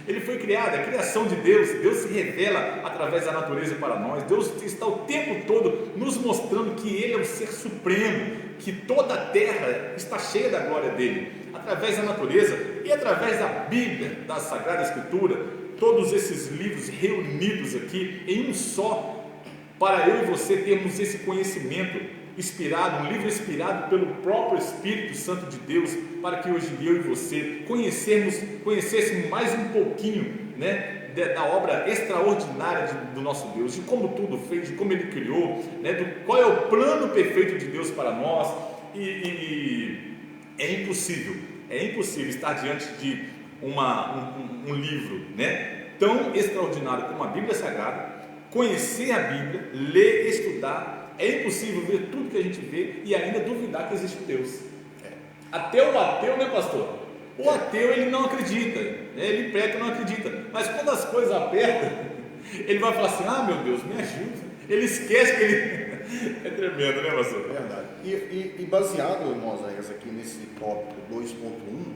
ele foi criado, a criação de Deus. Deus se revela através da natureza para nós. Deus está o tempo todo nos mostrando que Ele é o ser supremo, que toda a terra está cheia da glória dEle, através da natureza e através da Bíblia, da Sagrada Escritura, todos esses livros reunidos aqui em um só, para eu e você termos esse conhecimento inspirado, um livro inspirado pelo próprio Espírito Santo de Deus, para que hoje eu e você conhecêssemos mais um pouquinho, né, da obra extraordinária do nosso Deus, de como tudo fez, de como Ele criou, né, qual é o plano perfeito de Deus para nós. E é impossível estar diante de um livro, né, tão extraordinário como a Bíblia Sagrada, conhecer a Bíblia, ler, estudar. É impossível ver tudo que a gente vê e ainda duvidar que existe Deus. Até o ateu, né, pastor? O ateu, ele não acredita, né? Ele prega e não acredita, mas quando as coisas apertam, ele vai falar assim: ah, meu Deus, me ajuda. Ele esquece que ele é tremendo, né, pastor? Verdade. E baseado, irmãos, aqui nesse tópico 2.1,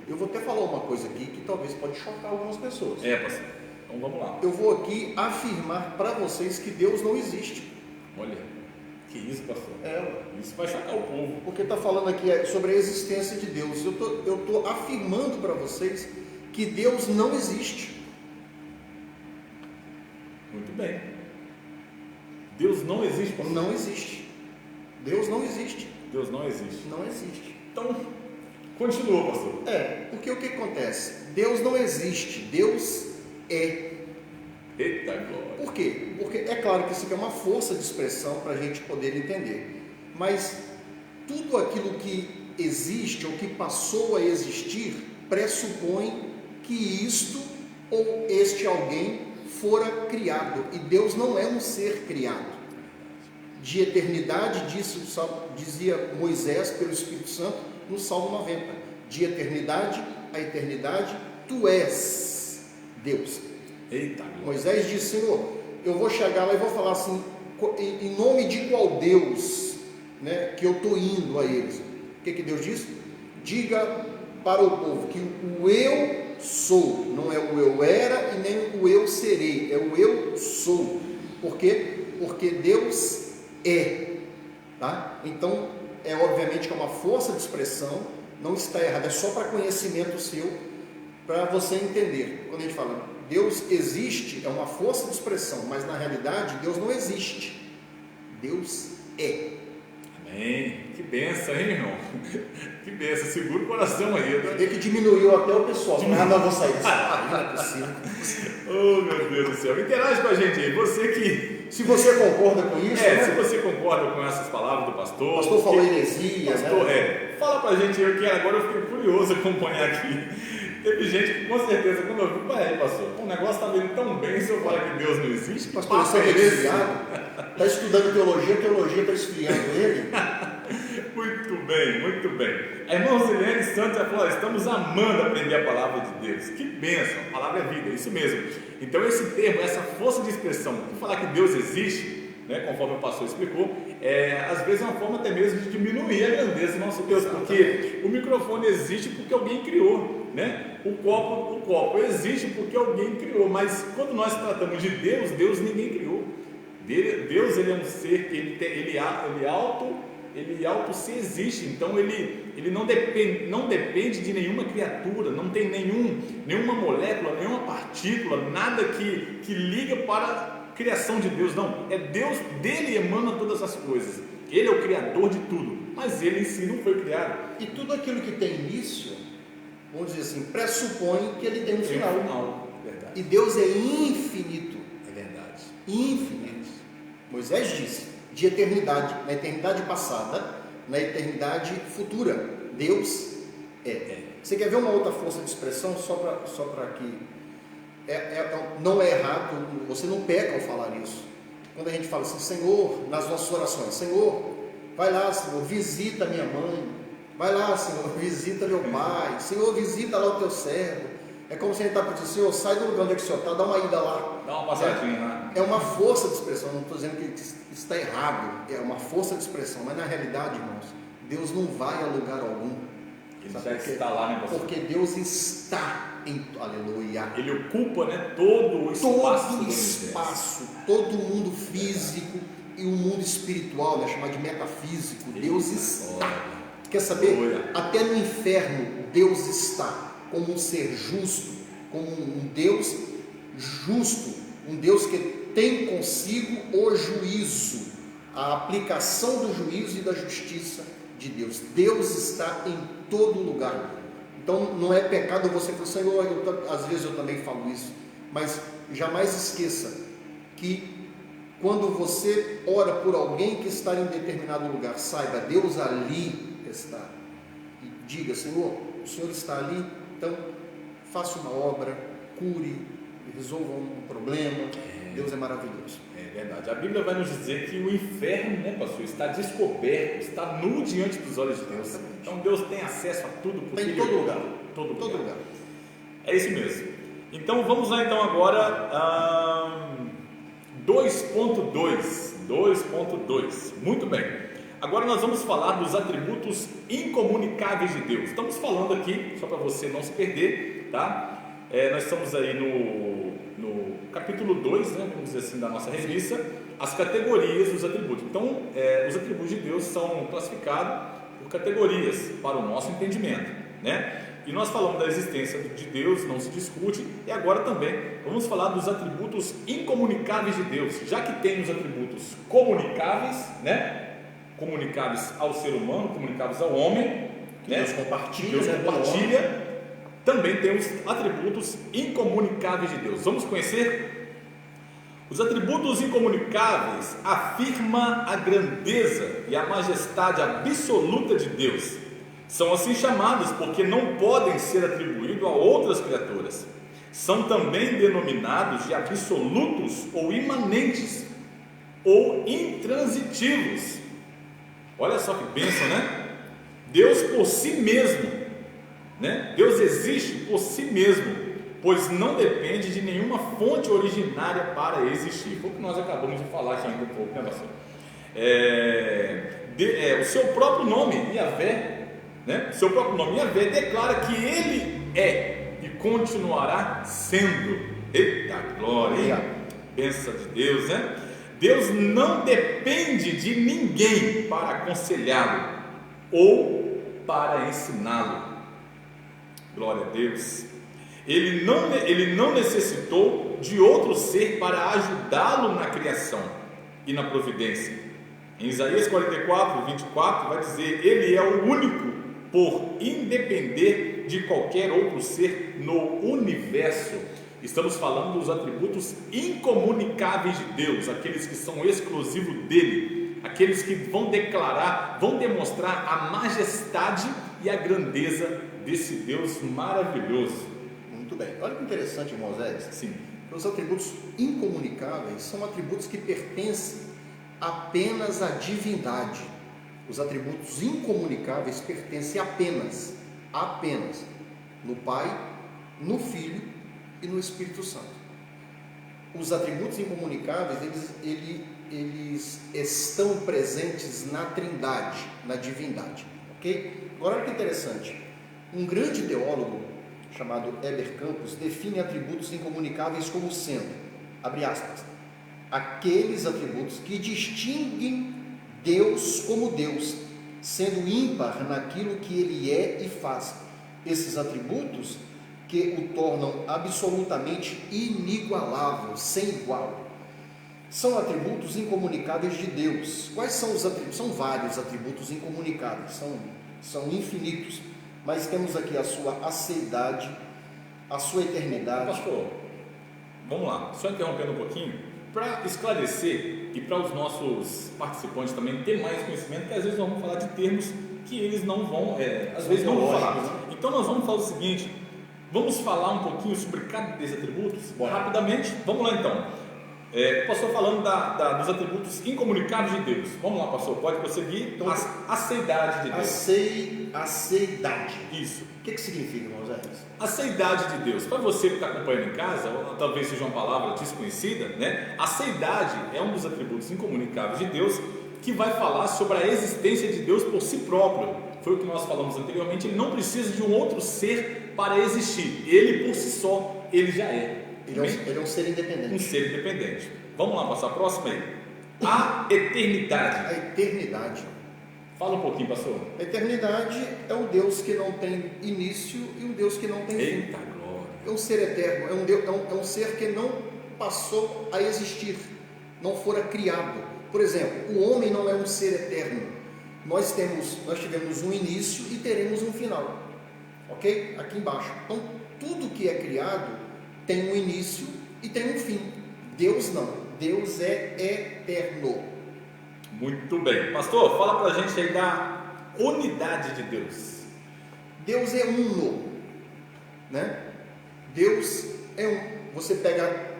eu vou até falar uma coisa aqui que talvez pode chocar algumas pessoas. Pastor. Então vamos lá. Eu vou aqui afirmar para vocês que Deus não existe. Olha, que isso, pastor? Isso vai chocar o povo. Porque está falando aqui sobre a existência de Deus. Eu estou afirmando para vocês que Deus não existe. Muito bem. Deus não existe, pastor? Não existe. Deus não existe. Deus não existe. Não existe. Então, continua, pastor. Porque o que acontece? Deus não existe. Deus é. Eita glória. Por quê? Porque é claro que isso aqui é uma força de expressão para a gente poder entender. Mas tudo aquilo que existe ou que passou a existir pressupõe que isto ou este alguém fora criado. E Deus não é um ser criado. De eternidade, dizia Moisés pelo Espírito Santo no Salmo 90. De eternidade a eternidade, tu és Deus. Eita, Moisés disse: Senhor, eu vou chegar lá e vou falar assim, em nome de qual Deus, né, que eu estou indo a eles. O que Deus disse? Diga para o povo que o eu sou, não é o eu era e nem o eu serei, é o eu sou. Por quê? Porque Deus é, tá? Então, obviamente que é uma força de expressão, não está errado, é só para conhecimento seu, para você entender. Quando a gente fala Deus existe, é uma força de expressão, mas na realidade Deus não existe, Deus é. Amém. Que benção, hein, irmão? Que benção, segura o coração aí. Vê que diminuiu até o pessoal. Não vou sair disso. Não é possível. Oh, meu Deus do céu. Interage com a gente aí. Você que... Se você concorda com isso, né? Se você concorda com essas palavras do pastor. O pastor falou heresia, pastor, né? Fala pra gente aí, que agora eu fiquei curioso acompanhar aqui. Teve gente que com certeza, quando eu vi, pastor, o negócio está vindo tão bem, se eu falar que Deus não existe, pastor, você é resfriado? Está estudando teologia está esfriando ele? Muito bem, muito bem. A irmã Rosilene Santos falou: estamos amando aprender a palavra de Deus. Que bênção, a palavra é vida, isso mesmo. Então esse termo, essa força de expressão, por falar que Deus existe, né, conforme o pastor explicou, às vezes é uma forma até mesmo de diminuir a grandeza do nosso Deus, porque o microfone existe porque alguém criou, né? O copo existe porque alguém criou, mas quando nós tratamos de Deus, Deus ninguém criou. Deus, ele é um ser que ele auto se existe, então ele não depende de nenhuma criatura, não tem nenhuma molécula, nenhuma partícula, nada que liga para a criação de Deus, não. É Deus, dele emana todas as coisas. Ele é o criador de tudo, mas ele em si não foi criado. E tudo aquilo que tem início, vamos dizer assim, pressupõe que ele tem um final. Verdade. E Deus é infinito. É verdade. Infinito. Moisés disse: de eternidade, na eternidade passada, na eternidade futura, Deus é. Você quer ver uma outra força de expressão, só para que não é errado, você não peca ao falar isso. Quando a gente fala assim: Senhor, nas nossas orações, Senhor, vai lá, Senhor, visita minha mãe, vai lá, Senhor, visita meu pai, Senhor, visita lá o teu servo. É como se a gente está pedindo: Senhor, sai do lugar onde é que o Senhor está, dá uma ida lá. Dá uma passadinha lá. É uma força de expressão, não estou dizendo que está errado, é uma força de expressão, mas na realidade, irmãos, Deus não vai a lugar algum. Ele já está lá, né, pastor? Porque Deus está em, aleluia. Ele ocupa, né, todo o espaço. Todo o mundo físico e o mundo espiritual, né, chamado de metafísico. Deus está. Quer saber? Até no inferno, Deus está como um ser justo, como um Deus justo, um Deus que tem consigo o juízo, a aplicação do juízo e da justiça de Deus. Deus está em todo lugar. Então não é pecado você falar: Senhor, às vezes eu também falo isso, mas jamais esqueça que quando você ora por alguém que está em determinado lugar, saiba, Deus ali está. E diga: Senhor, o Senhor está ali, então faça uma obra, cure, resolva um problema. Deus é maravilhoso. É verdade. A Bíblia vai nos dizer que o inferno, né, pastor, está descoberto, está nu diante dos olhos de Deus. Então Deus tem acesso a tudo, porque Tem em todo lugar. Todo Todo lugar. lugar. É isso mesmo. Então vamos lá então agora 2.2. Muito bem. Agora nós vamos falar dos atributos incomunicáveis de Deus. Estamos falando aqui, só para você não se perder, tá? Nós estamos aí no capítulo 2, né, vamos dizer assim, da nossa revista, as categorias dos atributos. Então, os atributos de Deus são classificados por categorias para o nosso entendimento, né? E nós falamos da existência de Deus, não se discute, e agora também vamos falar dos atributos incomunicáveis de Deus, já que tem os atributos comunicáveis, né? Comunicáveis ao ser humano, comunicáveis ao homem, Que né? Deus compartilha, Deus né, compartilha. Também temos atributos incomunicáveis de Deus. Vamos conhecer? Os atributos incomunicáveis afirmam a grandeza e a majestade absoluta de Deus. São assim chamados porque não podem ser atribuídos a outras criaturas. São também denominados de absolutos ou imanentes ou intransitivos. Olha só que bênção, né? Deus por si mesmo, né? Deus existe por si mesmo, pois não depende de nenhuma fonte originária para existir. Foi o que nós acabamos de falar aqui ainda um pouco, né, pastor? O seu próprio nome, Yahvé, né? O seu próprio nome, Yahvé, declara que Ele é e continuará sendo. Eita glória, hein? Bênção de Deus, né? Deus não depende de ninguém para aconselhá-lo ou para ensiná-lo. Glória a Deus. Ele não necessitou de outro ser para ajudá-lo na criação e na providência. Em Isaías 44, 24 vai dizer: Ele é o único por independer de qualquer outro ser no universo. Estamos falando dos atributos incomunicáveis de Deus, aqueles que são exclusivos dele, aqueles que vão declarar, vão demonstrar a majestade e a grandeza desse Deus maravilhoso. Muito bem. Olha que interessante, irmão Zé. Sim. Os atributos incomunicáveis são atributos que pertencem apenas à divindade. Os atributos incomunicáveis pertencem apenas no Pai, no Filho e no Espírito Santo. Os atributos incomunicáveis, eles estão presentes na Trindade, na divindade, ok? Agora olha que interessante, um grande teólogo chamado Heber Campos define atributos incomunicáveis como sendo, abre aspas, aqueles atributos que distinguem Deus como Deus, sendo ímpar naquilo que Ele é e faz. Esses atributos que o tornam absolutamente inigualável, sem igual. São atributos incomunicáveis de Deus. Quais são os atributos? São vários atributos incomunicáveis, são infinitos, mas temos aqui a sua aceidade, a sua eternidade. Pastor, vamos lá, só interrompendo um pouquinho, para esclarecer e para os nossos participantes também ter mais conhecimento, que às vezes nós vamos falar de termos que eles não vão, às vezes não vão falar. Então nós vamos falar o seguinte: vamos falar um pouquinho sobre cada desses atributos, rapidamente. Vamos lá então. O pastor falando dos atributos incomunicáveis de Deus. Vamos lá, pastor, pode prosseguir. Então, aceidade de Deus. Aceidade. Isso. O que significa, irmão Zé? Aceidade de Deus. Para você que está acompanhando em casa, ou talvez seja uma palavra desconhecida, né? Aceidade é um dos atributos incomunicáveis de Deus, que vai falar sobre a existência de Deus por si próprio. Foi o que nós falamos anteriormente. Ele não precisa de um outro ser para existir. Ele por si só, ele já é. Ele é um ser independente. Um ser independente. Vamos lá, passar a próxima aí. A eternidade. A eternidade. Fala um pouquinho, pastor. A eternidade é um Deus que não tem início e um Deus que não tem fim. Eita glória. É um ser eterno, é um ser que não passou a existir, não fora criado. Por exemplo, o homem não é um ser eterno. Nós tivemos um início e teremos um final. Ok? Aqui embaixo. Então, tudo que é criado tem um início e tem um fim. Deus não. Deus é eterno. Muito bem. Pastor, fala pra gente aí da unidade de Deus. Deus é uno, né? Deus é um. Você pega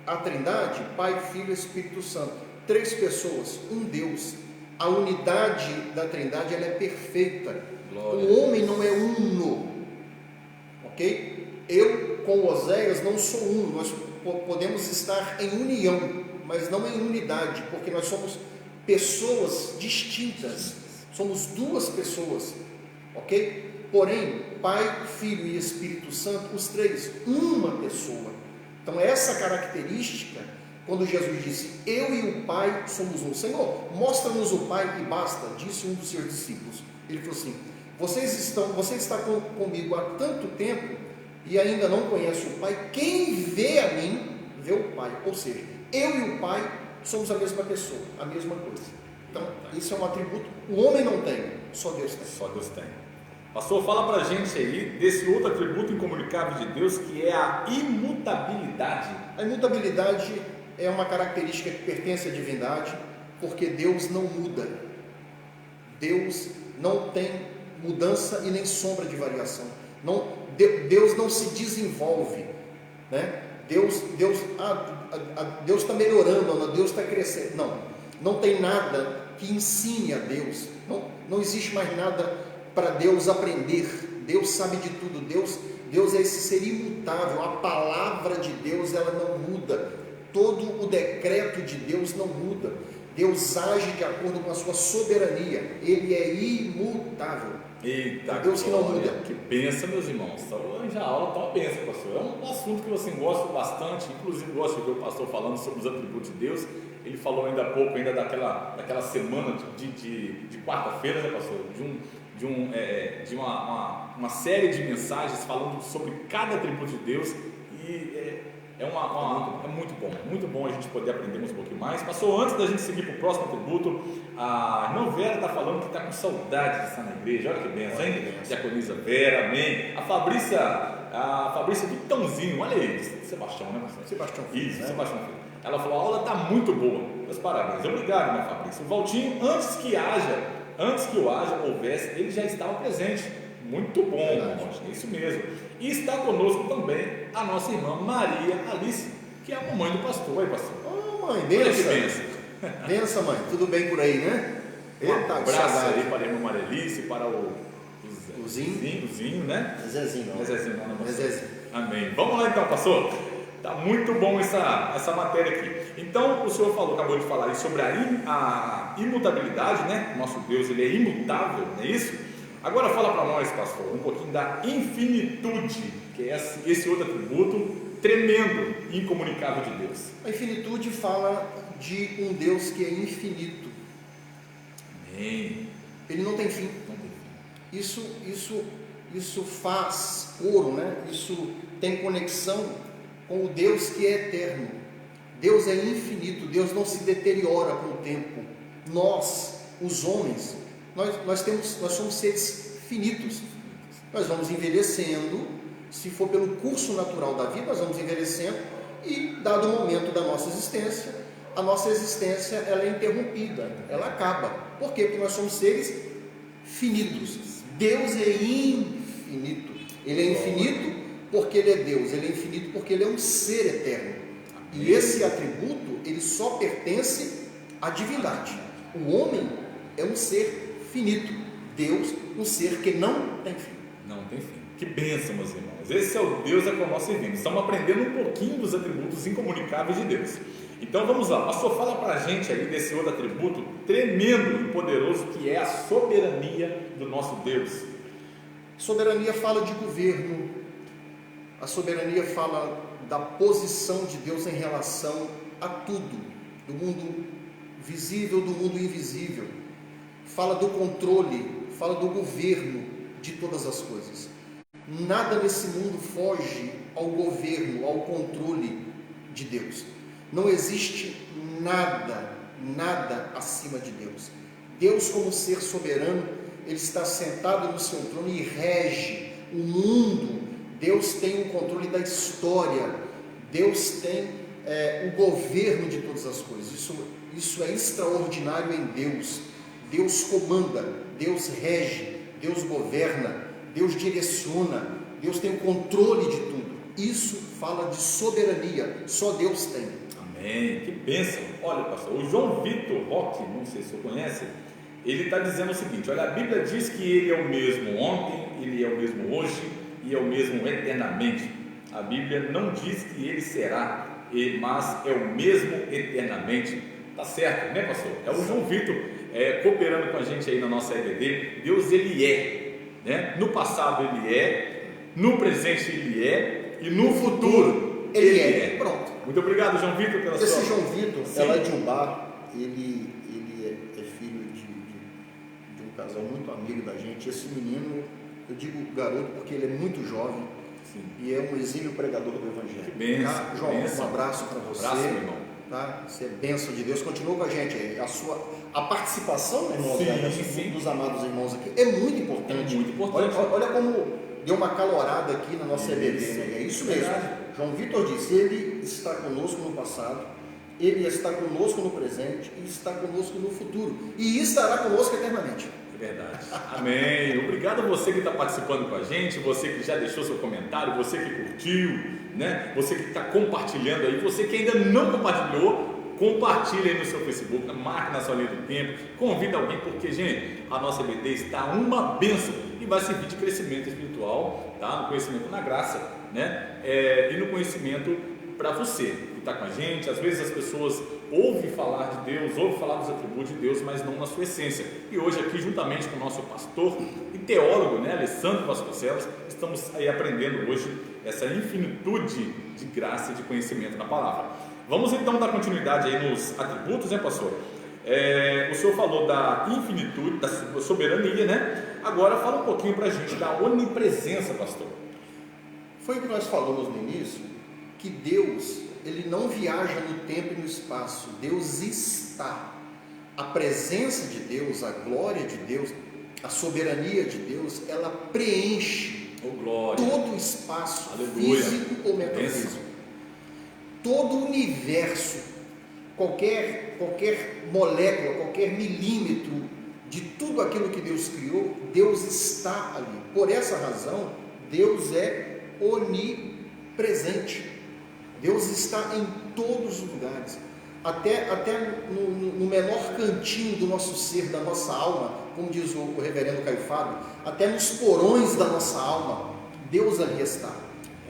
a Trindade, Pai, Filho e Espírito Santo, 3 pessoas, um Deus. A unidade da Trindade, ela é perfeita. Glória. O homem não é uno, ok? Eu com Oséias não sou um, nós podemos estar em união, mas não em unidade, porque nós somos pessoas distintas, somos 2 pessoas, ok? Porém, Pai, Filho e Espírito Santo, os 3, uma pessoa. Então essa característica, quando Jesus disse, eu e o Pai somos um, Senhor, mostra-nos o Pai e basta, disse um dos seus discípulos. Ele falou assim, você está comigo há tanto tempo e ainda não conhece o Pai, quem vê a mim, vê o Pai. Ou seja, eu e o Pai somos a mesma pessoa, a mesma coisa. Então, isso é um atributo, o homem não tem, só Deus tem. Só Deus tem. Pastor, fala pra gente aí desse outro atributo incomunicável de Deus, que é a imutabilidade. A imutabilidade é uma característica que pertence à divindade, porque Deus não muda. Deus não tem mudança e nem sombra de variação. Deus não se desenvolve, né? Deus está melhorando, Deus está crescendo. Não tem nada que ensine a Deus. Não existe mais nada para Deus aprender. Deus sabe de tudo. Deus é esse ser imutável. A palavra de Deus, ela não muda. Todo o decreto de Deus não muda. Deus age de acordo com a sua soberania. Ele é imutável. Eita, é Deus que não muda. Que benção, meus irmãos. Hoje a aula está uma benção, pastor. É um assunto que você gosta bastante, inclusive gosto de ver o pastor falando sobre os atributos de Deus. Ele falou ainda há pouco, ainda daquela semana de quarta-feira, né, pastor? De uma série de mensagens falando sobre cada atributo de Deus. E é muito bom a gente poder aprender um pouquinho mais. Pastor, antes da gente seguir para o próximo atributo, a irmã Vera está falando que está com saudade de estar na igreja. Olha que benção, hein? Diaconisa Vera, amém. A Fabrícia Vitãozinho, olha aí, Sebastião, né, pastor? Sebastião. Isso, né? Sebastião. Ela falou, a aula está muito boa. Meus parabéns. Obrigado, minha Fabrícia. O Valtinho, antes que houvesse, ele já estava presente. Muito bom, Valtinho, é isso mesmo. E está conosco também a nossa irmã Maria Alice, que é a mamãe do pastor. Aí, pastor. Ô, mãe, benção. Benção, mãe. Tudo bem por aí, né? Um abraço aí para a irmã Maria Alice, para o Zinho, né? Zezinho. Amém. Vamos lá então, pastor. Está muito bom essa matéria aqui. Então, o senhor acabou de falar aí sobre a imutabilidade, né? Nosso Deus, ele é imutável, não é isso? Agora fala para nós, pastor, um pouquinho da infinitude, que é esse outro atributo tremendo e incomunicável de Deus. A infinitude fala de um Deus que é infinito. Amém. Ele não tem fim. Não tem fim. Isso faz coro, né? Isso tem conexão com o Deus que é eterno. Deus é infinito, Deus não se deteriora com o tempo. Nós, os homens, nós somos seres finitos. Nós vamos envelhecendo, se for pelo curso natural da vida, nós vamos envelhecendo e, dado o momento da nossa existência, a nossa existência ela é interrompida, ela acaba. Por quê? Porque nós somos seres finitos. Deus é infinito. Ele é infinito porque Ele é Deus, Ele é infinito porque Ele é um ser eterno. E esse atributo, ele só pertence à divindade. O homem é um ser finito, Deus, um ser que não tem fim. Não tem fim. Que bênção, meus irmãos. Esse é o Deus a qual nós servimos. Estamos aprendendo um pouquinho dos atributos incomunicáveis de Deus. Então vamos lá, pastor, fala para a gente aí desse outro atributo tremendo e poderoso que é a soberania do nosso Deus. Soberania fala de governo, a soberania fala da posição de Deus em relação a tudo, do mundo visível, do mundo invisível, fala do controle, fala do governo de todas as coisas. Nada nesse mundo foge ao governo, ao controle de Deus. Não existe nada acima de Deus. Deus, como ser soberano, Ele está sentado no seu trono e rege o mundo. Deus tem o controle da história. Deus tem o governo de todas as coisas. Isso é extraordinário em Deus. Deus comanda, Deus rege, Deus governa, Deus direciona, Deus tem o controle de tudo. Isso fala de soberania, só Deus tem. Amém, que bênção. Olha, pastor, o João Vitor Roque, não sei se você conhece, ele está dizendo o seguinte: olha, a Bíblia diz que ele é o mesmo ontem, ele é o mesmo hoje e é o mesmo eternamente. A Bíblia não diz que ele será, mas é o mesmo eternamente. Tá certo, né, pastor? É o João Vitor cooperando com a gente aí na nossa EBD. Deus, ele é, né? No passado ele é, no presente ele é e no futuro ele é. Pronto. Muito obrigado, João Vitor, pela sua... Esse João Vitor, Sim. ela é de um bar, ele é filho de um casal muito amigo da gente. Esse menino, eu digo garoto porque ele é muito jovem. Sim. E é um exímio pregador do Evangelho. Que bênção, Tá? João, bênção. um abraço para você. Abraço, meu irmão. Tá? Você é bênção de Deus. Continua com a gente aí. A participação, irmãos, Sim. dos amados irmãos aqui é muito importante. É muito importante. Olha como deu uma calorada aqui na nossa EBD, né? É isso mesmo. Verdade. João Vitor disse: ele está conosco no passado, ele está conosco no presente e está conosco no futuro. E estará conosco eternamente. É verdade. Amém. Obrigado a você que está participando com a gente, você que já deixou seu comentário, você que curtiu, né? Você que está compartilhando aí, você que ainda não compartilhou, compartilha aí no seu Facebook, marque na sua linha do tempo, convida alguém, porque, gente, a nossa EBD está uma bênção e vai servir de crescimento espiritual, tá? No conhecimento na graça, né? E no conhecimento para você que está com a gente. Às vezes as pessoas ouvem falar de Deus, ouvem falar dos atributos de Deus, mas não na sua essência. E hoje aqui, juntamente com o nosso pastor e teólogo, né, Alessandro Vasconcelos, estamos aí aprendendo hoje essa infinitude de graça e de conhecimento na palavra. Vamos então dar continuidade aí nos atributos, né, pastor? O senhor falou da infinitude, da soberania, né? Agora fala um pouquinho para a gente da onipresença, pastor. Foi o que nós falamos no início, que Deus, ele não viaja no tempo e no espaço. Deus está. A presença de Deus, a glória de Deus, a soberania de Deus, ela preenche todo o espaço, aleluia, físico ou metafísico. Todo o universo, qualquer molécula, qualquer milímetro de tudo aquilo que Deus criou, Deus está ali. Por essa razão, Deus é onipresente. Deus está em todos os lugares, até no menor cantinho do nosso ser, da nossa alma, como diz o reverendo Caio Fábio, até nos porões da nossa alma, Deus ali está,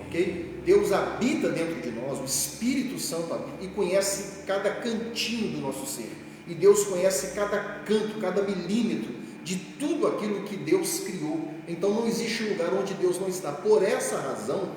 ok? Deus habita dentro de nós, o Espírito Santo habita e conhece cada cantinho do nosso ser, e Deus conhece cada canto, cada milímetro de tudo aquilo que Deus criou. Então não existe lugar onde Deus não está. Por essa razão,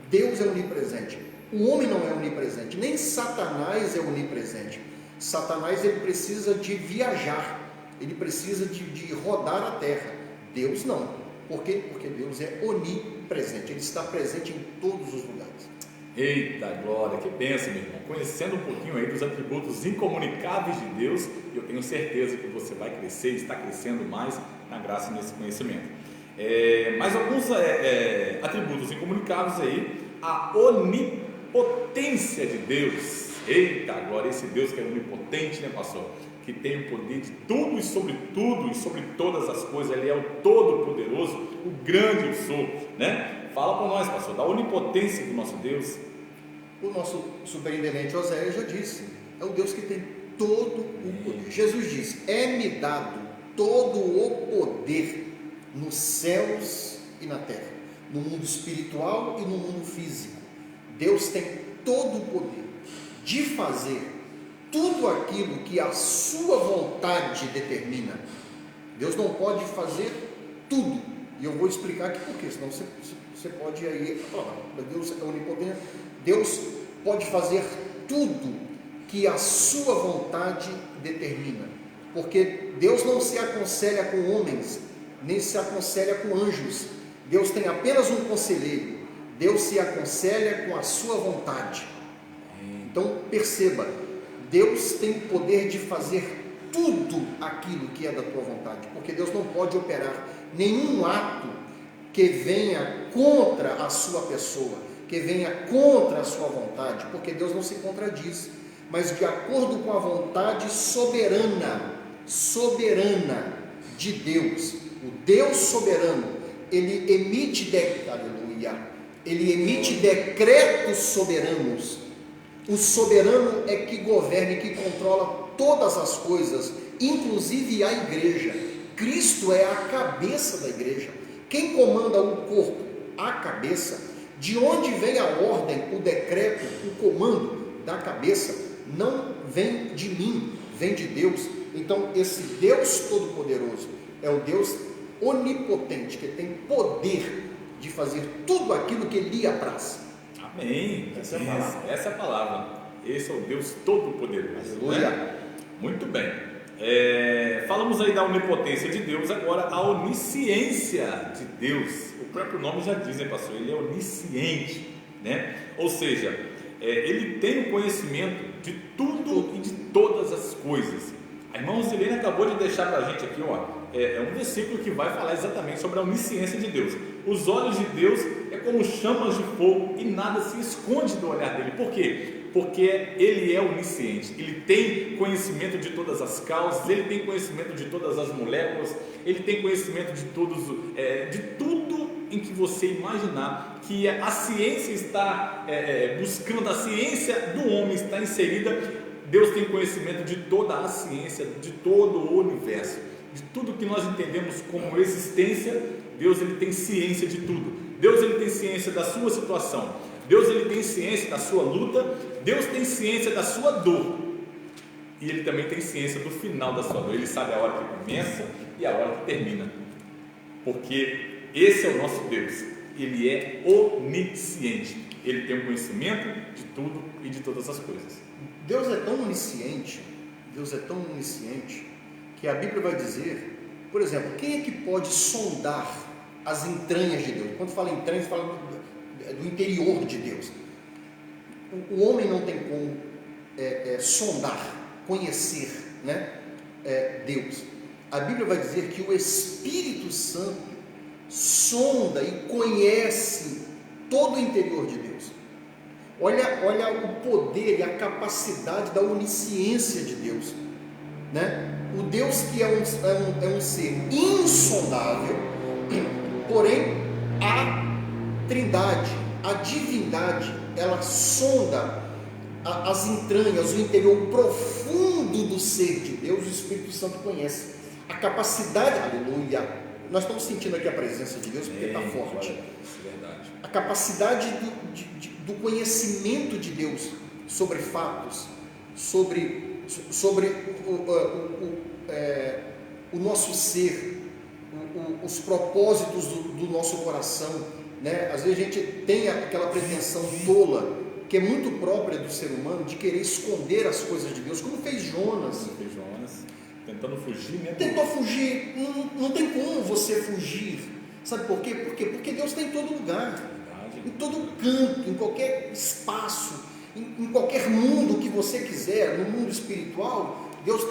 Deus é onipresente. O homem não é onipresente, nem Satanás é onipresente. Satanás, ele precisa de viajar, ele precisa de rodar a terra. Deus não. Por quê? Porque Deus é onipresente, ele está presente em todos os lugares. Eita glória, que bênção, meu irmão. Conhecendo um pouquinho aí dos atributos incomunicáveis de Deus, eu tenho certeza que você vai crescer, está crescendo mais na graça e nesse conhecimento. Mais alguns atributos incomunicáveis aí: a onipotência de Deus. Eita glória, esse Deus que é onipotente, né, pastor? Que tem o poder de tudo e sobre todas as coisas. Ele é o Todo-Poderoso, o grande eu sou, né? Fala para nós, pastor, da onipotência do nosso Deus. O nosso superintendente Oséias já disse, é o Deus que tem todo o poder. Jesus diz: é-me dado todo o poder nos céus e na terra, no mundo espiritual e no mundo físico. Deus tem todo o poder de fazer tudo aquilo que a sua vontade determina. Deus não pode fazer tudo, e eu vou explicar aqui por quê, senão você pode aí falar, Deus é onipotente. Deus pode fazer tudo que a sua vontade determina, porque Deus não se aconselha com homens, nem se aconselha com anjos. Deus tem apenas um conselheiro. Deus se aconselha com a sua vontade. Então perceba, Deus tem o poder de fazer tudo aquilo que é da tua vontade, porque Deus não pode operar nenhum ato que venha contra a sua pessoa, que venha contra a sua vontade, porque Deus não se contradiz, mas de acordo com a vontade soberana de Deus. O Deus soberano, ele emite decretos, aleluia, Ele emite decretos soberanos. O soberano é que governa e que controla todas as coisas, inclusive a igreja. Cristo é a cabeça da igreja. Quem comanda o corpo? A cabeça. De onde vem a ordem, o decreto, o comando da cabeça? Não vem de mim, vem de Deus. Então esse Deus Todo-Poderoso é o Deus onipotente, que tem poder de fazer tudo aquilo que lhe apraz. Amém. Essa é a palavra. Esse é o Deus Todo-Poderoso. Aleluia. Né? Muito bem. Falamos aí da onipotência de Deus, agora a onisciência de Deus. O próprio nome já diz, né, pastor? Ele é onisciente, né? Ou seja, ele tem o conhecimento de tudo e de todas as coisas. A irmã Zilene acabou de deixar para a gente aqui, um versículo que vai falar exatamente sobre a onisciência de Deus. Os olhos de Deus é como chamas de fogo e nada se esconde do olhar dele. Por quê? Porque ele é onisciente, ele tem conhecimento de todas as causas, ele tem conhecimento de todas as moléculas, ele tem conhecimento de tudo em que você imaginar que a ciência está buscando, a ciência do homem está inserida. Deus tem conhecimento de toda a ciência, de todo o universo, de tudo que nós entendemos como existência. Deus ele tem ciência de tudo. Deus ele tem ciência da sua situação. Deus ele tem ciência da sua luta. Deus tem ciência da sua dor. E ele também tem ciência do final da sua dor. Ele sabe a hora que começa e a hora que termina. Porque esse é o nosso Deus. Ele é onisciente. Ele tem o conhecimento de tudo e de todas as coisas. Deus é tão onisciente, que a Bíblia vai dizer, por exemplo, quem é que pode sondar as entranhas de Deus? Quando fala entranhas, fala do interior de Deus. O homem não tem como sondar, conhecer, né, Deus. A Bíblia vai dizer que o Espírito Santo sonda e conhece todo o interior de Deus. Olha o poder e a capacidade da onisciência de Deus, né? O Deus que é um ser insondável, porém a Trindade, a divindade, ela sonda as entranhas, o interior profundo do ser de Deus. O Espírito Santo conhece a capacidade, aleluia. Nós estamos sentindo aqui a presença de Deus porque está forte. A capacidade do conhecimento de Deus sobre fatos, sobre o nosso ser, os propósitos do nosso coração, né? Às vezes a gente tem aquela pretensão tola, que é muito própria do ser humano, de querer esconder as coisas de Deus, como fez Jonas. Tentando fugir, né? Tentou fugir, não tem como você fugir. Sabe por quê? Porque Deus está em todo lugar. Em todo canto, em qualquer espaço, em qualquer mundo que você quiser, no mundo espiritual, Deus